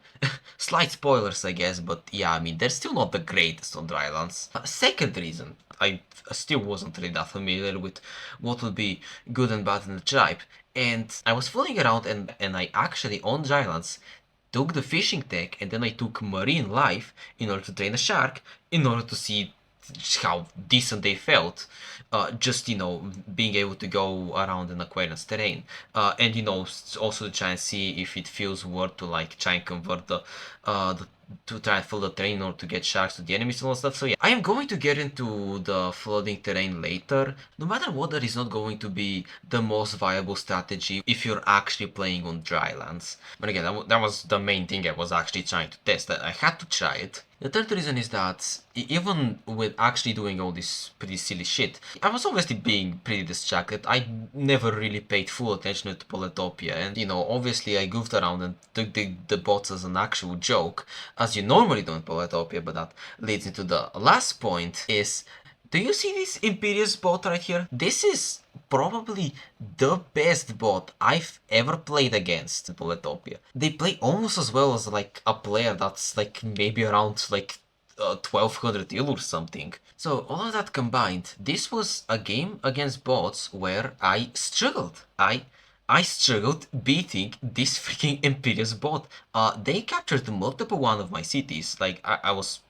slight spoilers, I guess, but yeah, I mean, they're still not the greatest on Drylands. Second reason, I still wasn't really that familiar with what would be good and bad in the tribe. And I was fooling around and I actually, on Drylands, took the fishing tech and then I took marine life in order to train a shark in order to see how decent they felt. Just being able to go around an Aquarius terrain, and also to try and see if it feels worth to like try and convert the to try and fill the terrain or to get sharks to the enemies and all that stuff. So yeah, I am going to get into the flooding terrain later. No matter what, that is not going to be the most viable strategy if you're actually playing on dry lands. But again, that was the main thing I was actually trying to test. I had to try it. The third reason is that even with actually doing all this pretty silly shit, I was obviously being pretty distracted. I never really paid full attention to Polytopia, and obviously I goofed around and took the bots as an actual joke, as you normally do in Polytopia, but that leads into the last point is, do you see this Imperius bot right here? This is probably the best bot I've ever played against in Polytopia. They play almost as well as like a player that's like maybe around like 1200 ill or something. So all of that combined, this was a game against bots where I struggled. I struggled beating this freaking Imperius bot. They captured multiple one of my cities. Like I was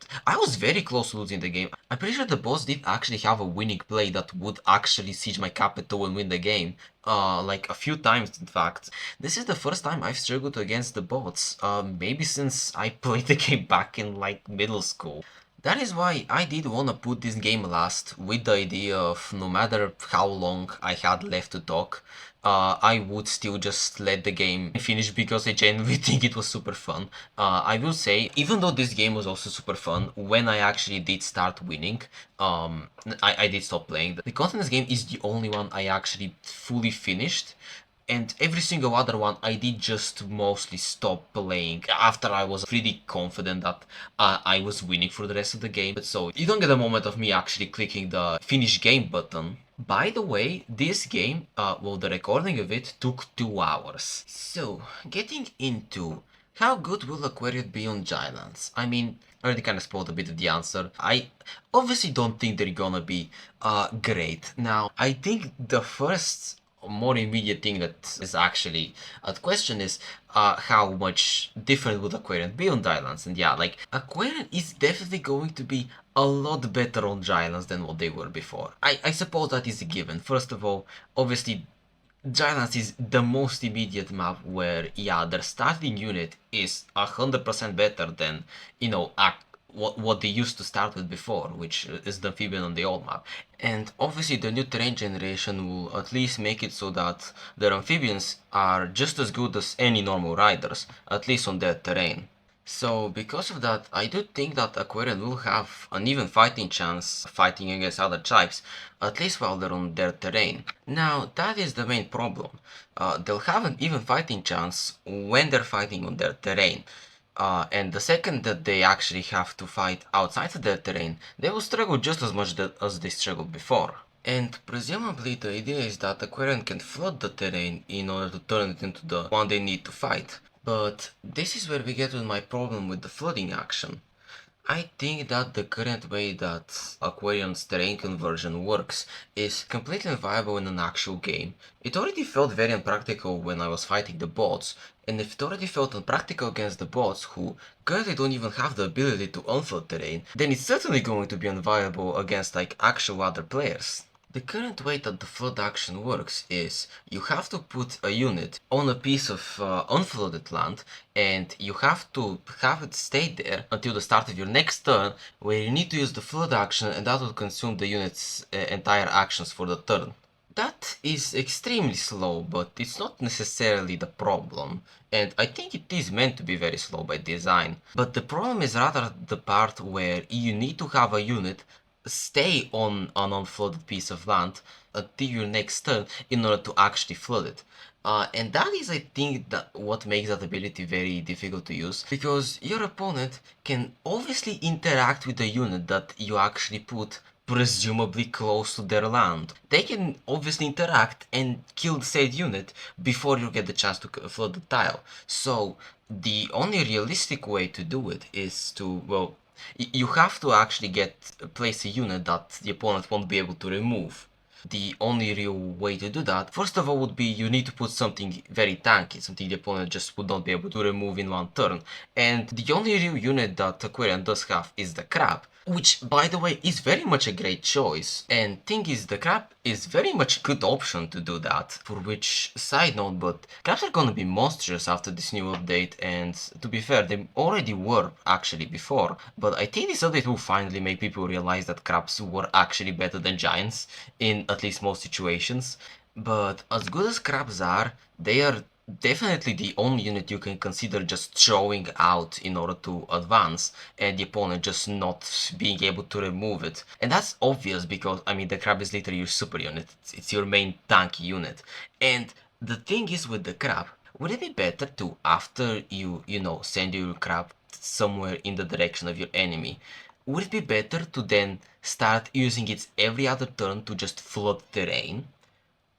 very close to losing the game. I'm pretty sure the boss did actually have a winning play that would actually siege my capital and win the game. Like a few times in fact. This is the first time I've struggled against the bots. Maybe since I played the game back in like middle school. That is why I did wanna put this game last, with the idea of no matter how long I had left to talk, I would still just let the game finish because I genuinely think it was super fun. I will say, even though this game was also super fun, when I actually did start winning, I did stop playing. The Continents game is the only one I actually fully finished, and every single other one I did just mostly stop playing after I was pretty confident that I was winning for the rest of the game. So you don't get a moment of me actually clicking the finish game button. By the way, this game, well, the recording of it took 2 hours. So, getting into how good will Aquarius be on Giants? I mean, I already kind of spoiled a bit of the answer. I obviously don't think they're gonna be great. Now, I think the first more immediate thing that is actually at question is how much different would Aquarian be on dry lands. And yeah, like Aquarian is definitely going to be a lot better on dry lands than what they were before. I suppose that is a given. First of all, obviously Giants is the most immediate map where, yeah, their starting unit is 100% better than, what they used to start with before, which is the amphibian on the old map. And obviously the new terrain generation will at least make it so that their amphibians are just as good as any normal riders, at least on their terrain. So because of that, I do think that Aquarian will have an even fighting chance fighting against other tribes, at least while they're on their terrain. Now, that is the main problem. They'll have an even fighting chance when they're fighting on their terrain. And the second that they actually have to fight outside of their terrain, they will struggle just as much as they struggled before. And presumably the idea is that Aquarian can flood the terrain in order to turn it into the one they need to fight. But this is where we get with my problem with the flooding action. I think that the current way that Aquarion's terrain conversion works is completely viable in an actual game. It already felt very unpractical when I was fighting the bots, and if it already felt unpractical against the bots who currently don't even have the ability to unflood terrain, then it's certainly going to be unviable against like actual other players. The current way that the flood action works is you have to put a unit on a piece of unflooded land, and you have to have it stay there until the start of your next turn, where you need to use the flood action, and that will consume the unit's entire actions for the turn. That is extremely slow, but it's not necessarily the problem, and I think it is meant to be very slow by design. But the problem is rather the part where you need to have a unit stay on an unflooded piece of land until your next turn in order to actually flood it. And that is, I think, that what makes that ability very difficult to use, because your opponent can obviously interact with the unit that you actually put presumably close to their land. They can obviously interact and kill the said unit before you get the chance to flood the tile. So the only realistic way to do it is to, well, you have to actually place a unit that the opponent won't be able to remove. The only real way to do that, first of all, would be you need to put something very tanky, something the opponent just would not be able to remove in one turn. And the only real unit that Aquarion does have is the crab, which, by the way, is very much a great choice. And thing is, the crab is very much a good option to do that. For which, side note, but crabs are gonna be monstrous after this new update, and to be fair, they already were actually before. But I think this update will finally make people realize that crabs were actually better than giants, in at least most situations. But as good as crabs are, they are definitely the only unit you can consider just throwing out in order to advance, and the opponent just not being able to remove it. And that's obvious because, I mean, the crab is literally your super unit. It's your main tanky unit. And the thing is with the crab, would it be better to, after you know, send your crab somewhere in the direction of your enemy, would it be better to then start using it every other turn to just flood terrain?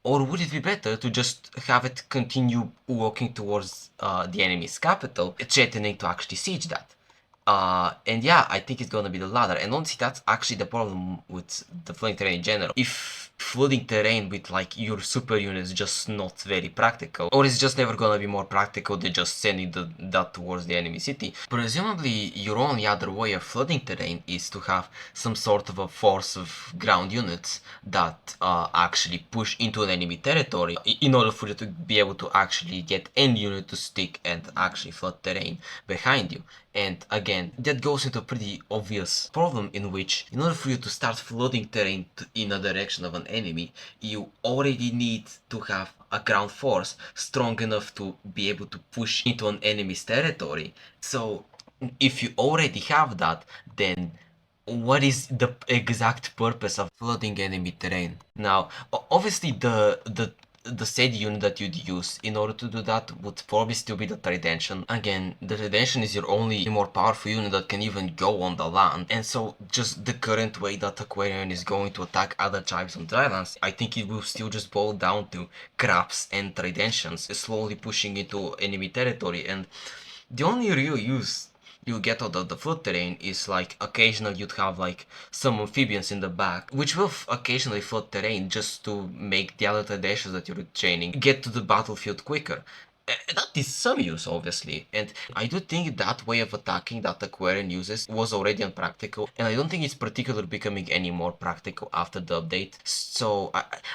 Or would it be better to just have it continue walking towards the enemy's capital, threatening to actually siege that? And yeah, I think it's gonna be the latter. And honestly, that's actually the problem with the flooding terrain in general. If flooding terrain with like your super unit is just not very practical, or it's just never gonna be more practical than just sending that towards the enemy city, presumably your only other way of flooding terrain is to have some sort of a force of ground units that actually push into an enemy territory in order for you to be able to actually get any unit to stick and actually flood terrain behind you. And again, that goes into a pretty obvious problem in which, in order for you to start flooding terrain in a direction of an enemy, you already need to have a ground force strong enough to be able to push into an enemy's territory. So, if you already have that, then what is the exact purpose of flooding enemy terrain? Now, obviously, the said unit that you'd use in order to do that would probably still be the Tridention. Again, the Tridention is your only more powerful unit that can even go on the land, and so just the current way that Aquarion is going to attack other tribes on dry lands, I think it will still just boil down to crabs and Tridentions slowly pushing into enemy territory, and the only real use you get out of the flood terrain is like occasionally you'd have like some amphibians in the back, which will occasionally flood terrain just to make the other Tadashas that you're training get to the battlefield quicker. That is some use, obviously, and I do think that way of attacking that Aquarian uses was already unpractical, and I don't think it's particularly becoming any more practical after the update. So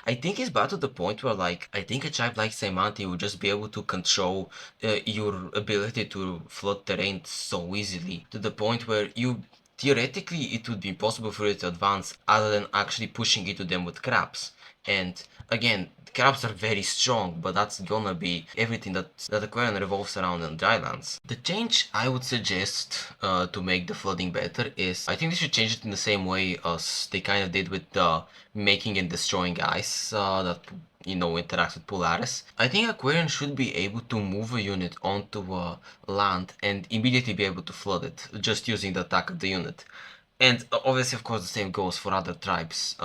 I think it's bad to the point where, like, I think a tribe like Saimanti would just be able to control your ability to flood terrain so easily, to the point where you theoretically it would be impossible for you to advance other than actually pushing into them with crabs. And again, crabs are very strong, but that's gonna be everything that Aquarion revolves around on drylands. The change I would suggest to make the flooding better is, I think they should change it in the same way as they kind of did with the making and destroying ice that interacts with Polaris. I think Aquarion should be able to move a unit onto a land and immediately be able to flood it, just using the attack of the unit. And obviously, of course, the same goes for other tribes.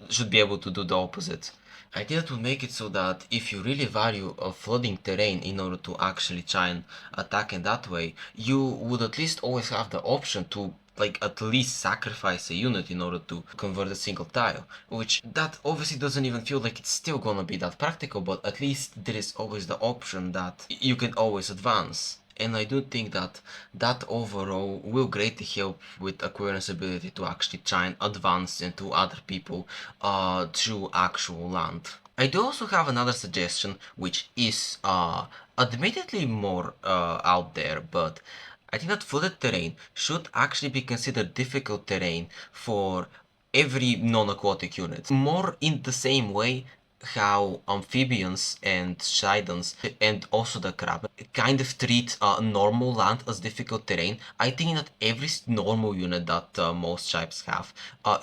Should be able to do the opposite. I think that will make it so that if you really value a flooding terrain in order to actually try and attack in that way, you would at least always have the option to like at least sacrifice a unit in order to convert a single tile, which that obviously doesn't even feel like it's still gonna be that practical, but at least there is always the option that you can always advance. and I do think that that overall will greatly help with Aquarion's ability to actually try and advance into other people through actual land. I do also have another suggestion, which is admittedly more out there, but I think that flooded terrain should actually be considered difficult terrain for every non-aquatic unit. More in the same way how amphibians and Shidans and also the crab kind of treat normal land as difficult terrain. I think that every normal unit that most tribes have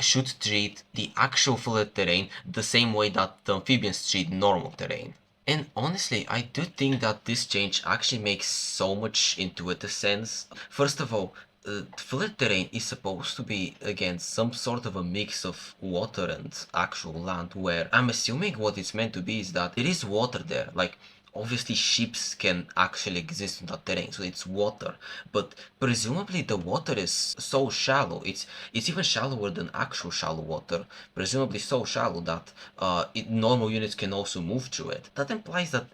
should treat the actual flooded terrain the same way that the amphibians treat normal terrain. And honestly, I do think that this change actually makes so much intuitive sense. First of all, flat terrain is supposed to be, again, some sort of a mix of water and actual land, where I'm assuming what it's meant to be is that there is water there. Like, obviously ships can actually exist in that terrain, so it's water, but presumably the water is so shallow, it's even shallower than actual shallow water, presumably so shallow that normal units can also move through it. That implies that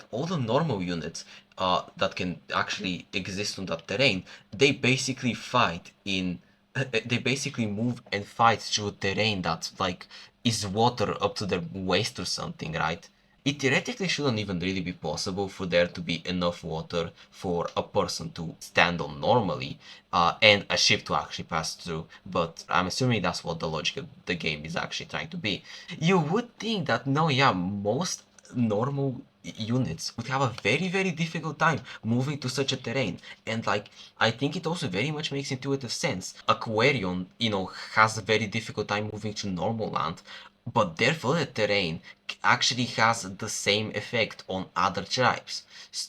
all the normal units that can actually exist on that terrain, they basically fight in they basically move and fight through terrain that like is water up to their waist or something, right? It theoretically shouldn't even really be possible for there to be enough water for a person to stand on normally and a ship to actually pass through, but I'm assuming that's what the logic of the game is actually trying to be. You would think that, no, yeah, most normal units would have a very difficult time moving to such a terrain, and like I think it also very much makes intuitive sense. Aquarion, has a very difficult time moving to normal land, but their flooded terrain actually has the same effect on other tribes.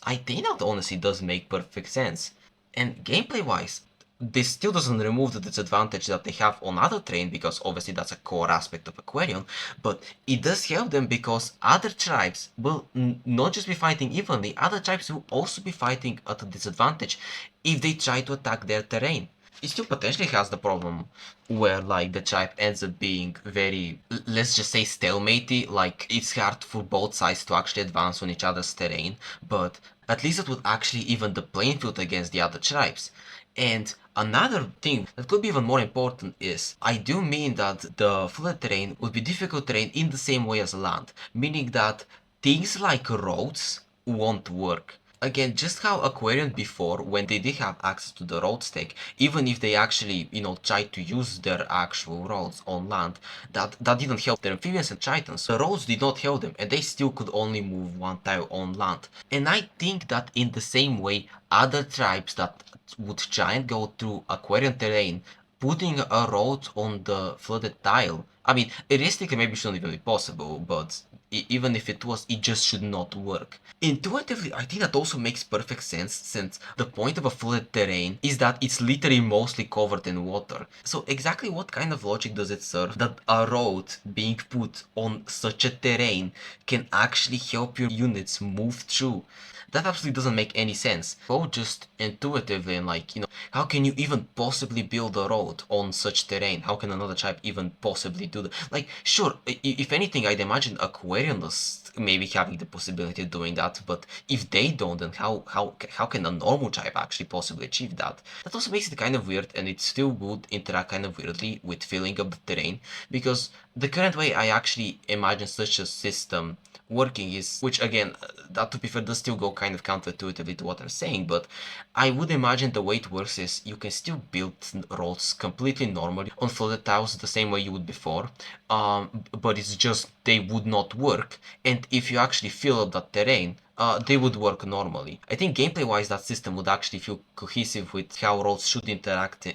I think that honestly does make perfect sense. And gameplay wise, this still doesn't remove the disadvantage that they have on other terrain, because obviously that's a core aspect of Aquarion, but it does help them because other tribes will not just be fighting evenly, other tribes will also be fighting at a disadvantage if they try to attack their terrain. It still potentially has the problem where like the tribe ends up being very, let's just say, stalematy, like it's hard for both sides to actually advance on each other's terrain, but at least it would actually even the playing field against the other tribes. And another thing that could be even more important is, I do mean that the flooded terrain would be difficult terrain in the same way as land, meaning that things like roads won't work. Again, just how Aquarion before, when they did have access to the road stack, even if they actually, tried to use their actual roads on land, that didn't help their amphibians and tritons. The roads did not help them, and they still could only move one tile on land. And I think that in the same way, other tribes that would try and go through Aquarion terrain, putting a road on the flooded tile, I mean, realistically, maybe it shouldn't even be possible, but even if it was, it just should not work. Intuitively, I think that also makes perfect sense, since the point of a flooded terrain is that it's literally mostly covered in water. So exactly what kind of logic does it serve that a road being put on such a terrain can actually help your units move through? That absolutely doesn't make any sense. Both just intuitively and like, how can you even possibly build a road on such terrain? How can another tribe even possibly do that? Like, sure, if anything, I'd imagine Aquarians maybe having the possibility of doing that, but if they don't, then how can a normal tribe actually possibly achieve that? That also makes it kind of weird, and it still would interact kind of weirdly with filling up the terrain, because the current way I actually imagine such a system working is, which again, that to be fair does still go kind of counterintuitively to what I'm saying, but I would imagine the way it works is you can still build roads completely normally on flooded tiles the same way you would before, but it's just they would not work, and if you actually fill up that terrain, they would work normally. I think gameplay-wise that system would actually feel cohesive with how roads should interact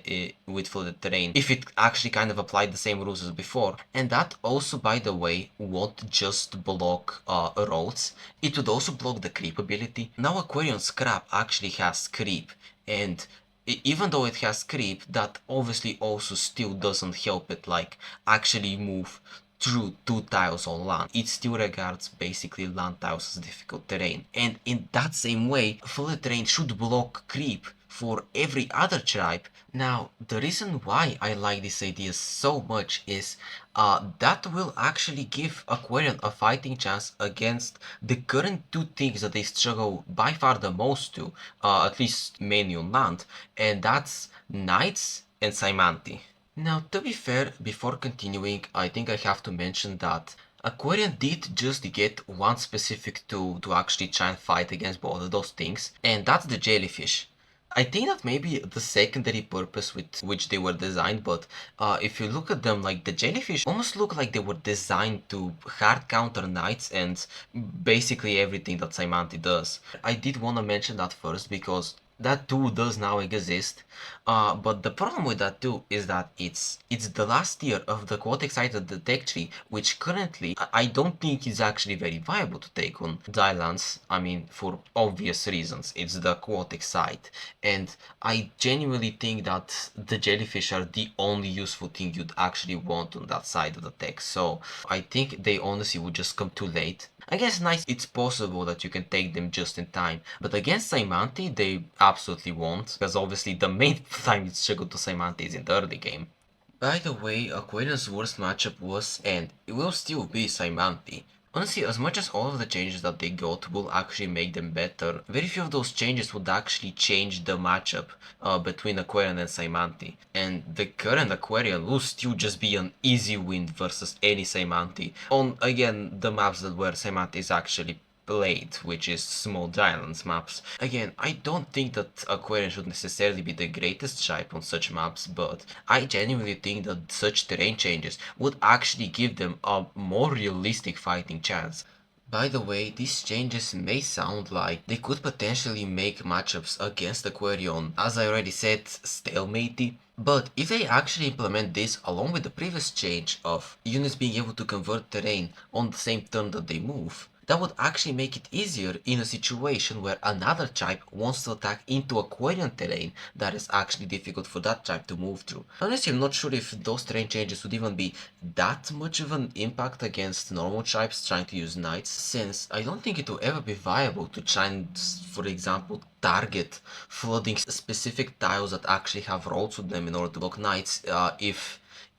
with flooded terrain if it actually kind of applied the same rules as before. And that also, by the way, won't just block roads, it would also block the creep ability. Now Aquarion's scrap actually has creep, and even though it has creep, that obviously also still doesn't help it like actually move through two tiles on land. It still regards basically land tiles as difficult terrain. And in that same way, flooded terrain should block creep for every other tribe. Now, the reason why I like this idea so much is that will actually give Aquarian a fighting chance against the current two things that they struggle by far the most to, at least mainly on land, and that's Knights and Saimanti. Now, to be fair, before continuing, I think I have to mention that Aquarian did just get one specific tool to actually try and fight against both of those things, and that's the jellyfish. I think that maybe the secondary purpose with which they were designed, but if you look at them, like the jellyfish almost look like they were designed to hard counter knights and basically everything that Saimanti does. I did want to mention that first because that tool does now exist, but the problem with that tool is that it's the last tier of the quote-excited tech tree, which currently I don't think is actually very viable to take on Dylands. I mean, for obvious reasons, it's the quote-excite, and I genuinely think that the jellyfish are the only useful thing you'd actually want on that side of the tech, so I think they honestly would just come too late. I guess nice, it's possible that you can take them just in time, but against Saimanti, they absolutely won't, because obviously the main time you struggle to Saimanti is in the early game. By the way, Aquarian's worst matchup was, and it will still be, Saimanti. Honestly, as much as all of the changes that they got will actually make them better, very few of those changes would actually change the matchup between Aquarian and Saimanti. And the current Aquarian will still just be an easy win versus any Saimanti on, again, the maps that where Saimanti is actually played, which is small islands maps. Again, I don't think that Aquarian should necessarily be the greatest tribe on such maps, but I genuinely think that such terrain changes would actually give them a more realistic fighting chance. By the way, these changes may sound like they could potentially make matchups against Aquarion, as I already said, stalematy. But if they actually implement this along with the previous change of units being able to convert terrain on the same turn that they move, that would actually make it easier in a situation where another tribe wants to attack into Aquarian terrain that is actually difficult for that tribe to move through. Honestly, I'm not sure if those terrain changes would even be that much of an impact against normal tribes trying to use knights, since I don't think it will ever be viable to try and, for example, target flooding specific tiles that actually have roads with them in order to block knights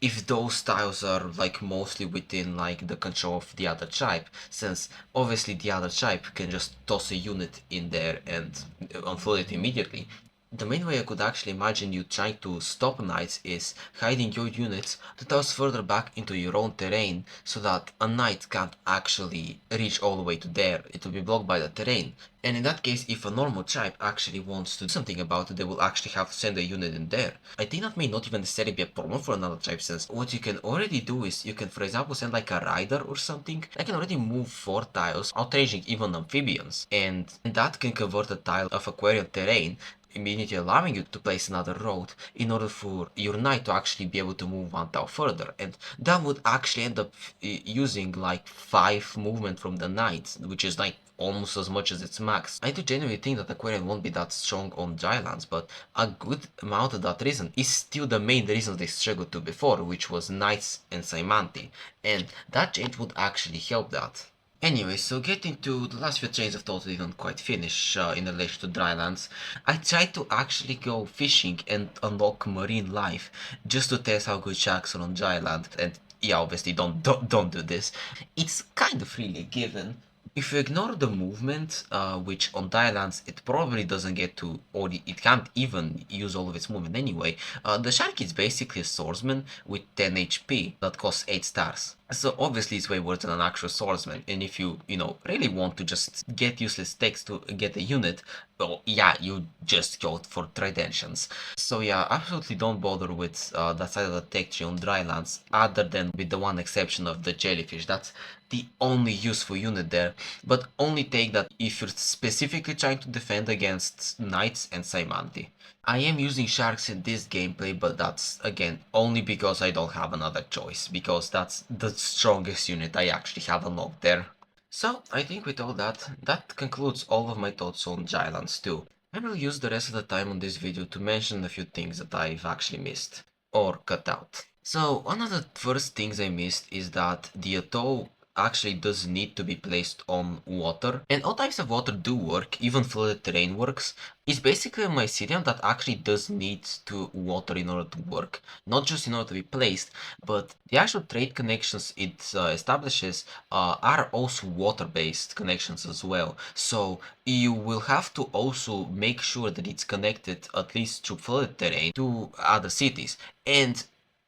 if those tiles are like mostly within like the control of the other tribe, since obviously the other tribe can just toss a unit in there and unfold it immediately. The main way I could actually imagine you trying to stop knights is hiding your units to toss further back into your own terrain so that a knight can't actually reach all the way to there. It will be blocked by the terrain. And in that case, if a normal tribe actually wants to do something about it, they will actually have to send a unit in there. I think that may not even necessarily be a problem for another tribe, since what you can already do is you can, for example, send like a rider or something that can already move 4 tiles, outraging even amphibians. And that can convert a tile of Aquarian terrain, immediately allowing you to place another road in order for your knight to actually be able to move 1 tile further, and that would actually end up using like 5 movement from the knight, which is like almost as much as its max. I do genuinely think that Aquarian won't be that strong on dry lands, but a good amount of that reason is still the main reason they struggled to before, which was Knights and Saimanti, and that change would actually help that. Anyway, so getting to the last few trains I've totally didn't quite finish in relation to drylands. I tried to actually go fishing and unlock marine life just to test how good sharks are on dryland, and yeah, obviously don't do this. It's kind of really a given. If you ignore the movement, which on drylands it probably doesn't get to, or it can't even use all of its movement anyway, the shark is basically a swordsman with 10 HP that costs 8 stars. So obviously it's way worse than an actual swordsman, and if you really want to just get useless text to get a unit, well, yeah, you just go for Tridentions. So yeah, absolutely don't bother with that side of the tech tree on drylands, other than with the one exception of the jellyfish. That's the only useful unit there, but only take that if you're specifically trying to defend against knights and Saimanti. I am using sharks in this gameplay, but that's, again, only because I don't have another choice, because that's the strongest unit I actually have unlocked there. So, I think with all that, that concludes all of my thoughts on Giants 2. I will use the rest of the time on this video to mention a few things that I've actually missed, or cut out. So, one of the first things I missed is that the atoll actually does need to be placed on water. And all types of water do work, even flooded terrain works. It's basically a mycelium that actually does need to water in order to work, not just in order to be placed, but the actual trade connections it establishes are also water-based connections as well. So you will have to also make sure that it's connected, at least through flooded terrain, to other cities. And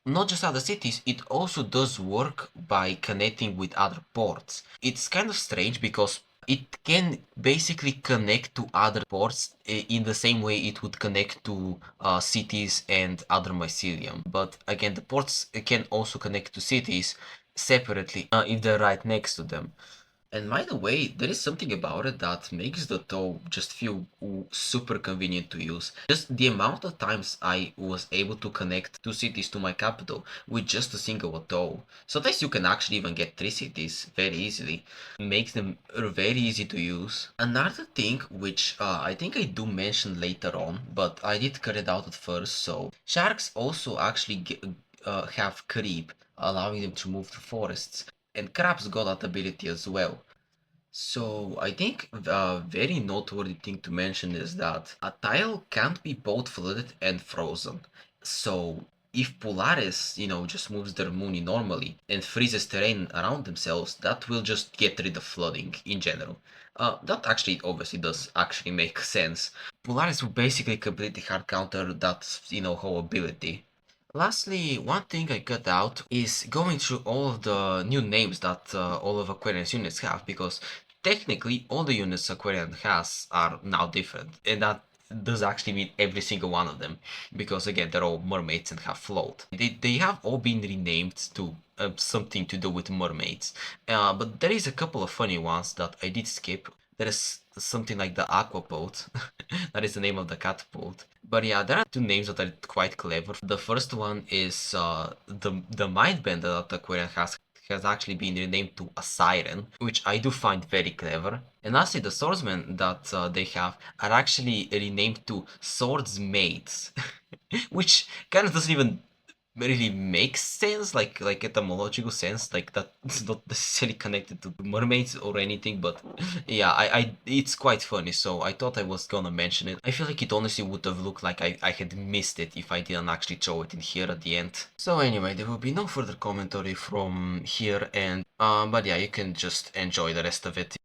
not just other cities, it also does work by connecting with other ports. It's kind of strange because it can basically connect to other ports in the same way it would connect to cities and other mycelium. But again, the ports can also connect to cities separately if they're right next to them. And by the way, there is something about it that makes the tow just feel super convenient to use. Just the amount of times I was able to connect two cities to my capital with just a single tow. Sometimes you can actually even get three cities very easily. Makes them very easy to use. Another thing which I think I do mention later on, but I did cut it out at first, so sharks also actually have creep, allowing them to move through forests. And crabs got that ability as well. So I think a very noteworthy thing to mention is that a tile can't be both flooded and frozen. So if Polaris, just moves their Mooney normally and freezes terrain around themselves, that will just get rid of flooding in general. That actually obviously does actually make sense. Polaris will basically completely hard counter that, whole ability. Lastly, one thing I cut out is going through all of the new names that all of Aquarion's units have, because technically all the units Aquarion has are now different, and that does actually mean every single one of them, because again, they're all mermaids and have float. They have all been renamed to something to do with mermaids, but there is a couple of funny ones that I did skip. There is something like the aquapult, that is the name of the catapult. But yeah, there are two names that are quite clever. The first one is the mindbender that Aquarian has actually been renamed to a siren, which I do find very clever. And lastly, the swordsmen that they have are actually renamed to swordsmaids, which kind of doesn't even really makes sense, like etymological sense, like that it's not necessarily connected to mermaids or anything, but yeah, it's quite funny, so I thought I was gonna mention it. I feel like it honestly would have looked like I had missed it if I didn't actually throw it in here at the end. So anyway, there will be no further commentary from here, and but yeah, you can just enjoy the rest of it.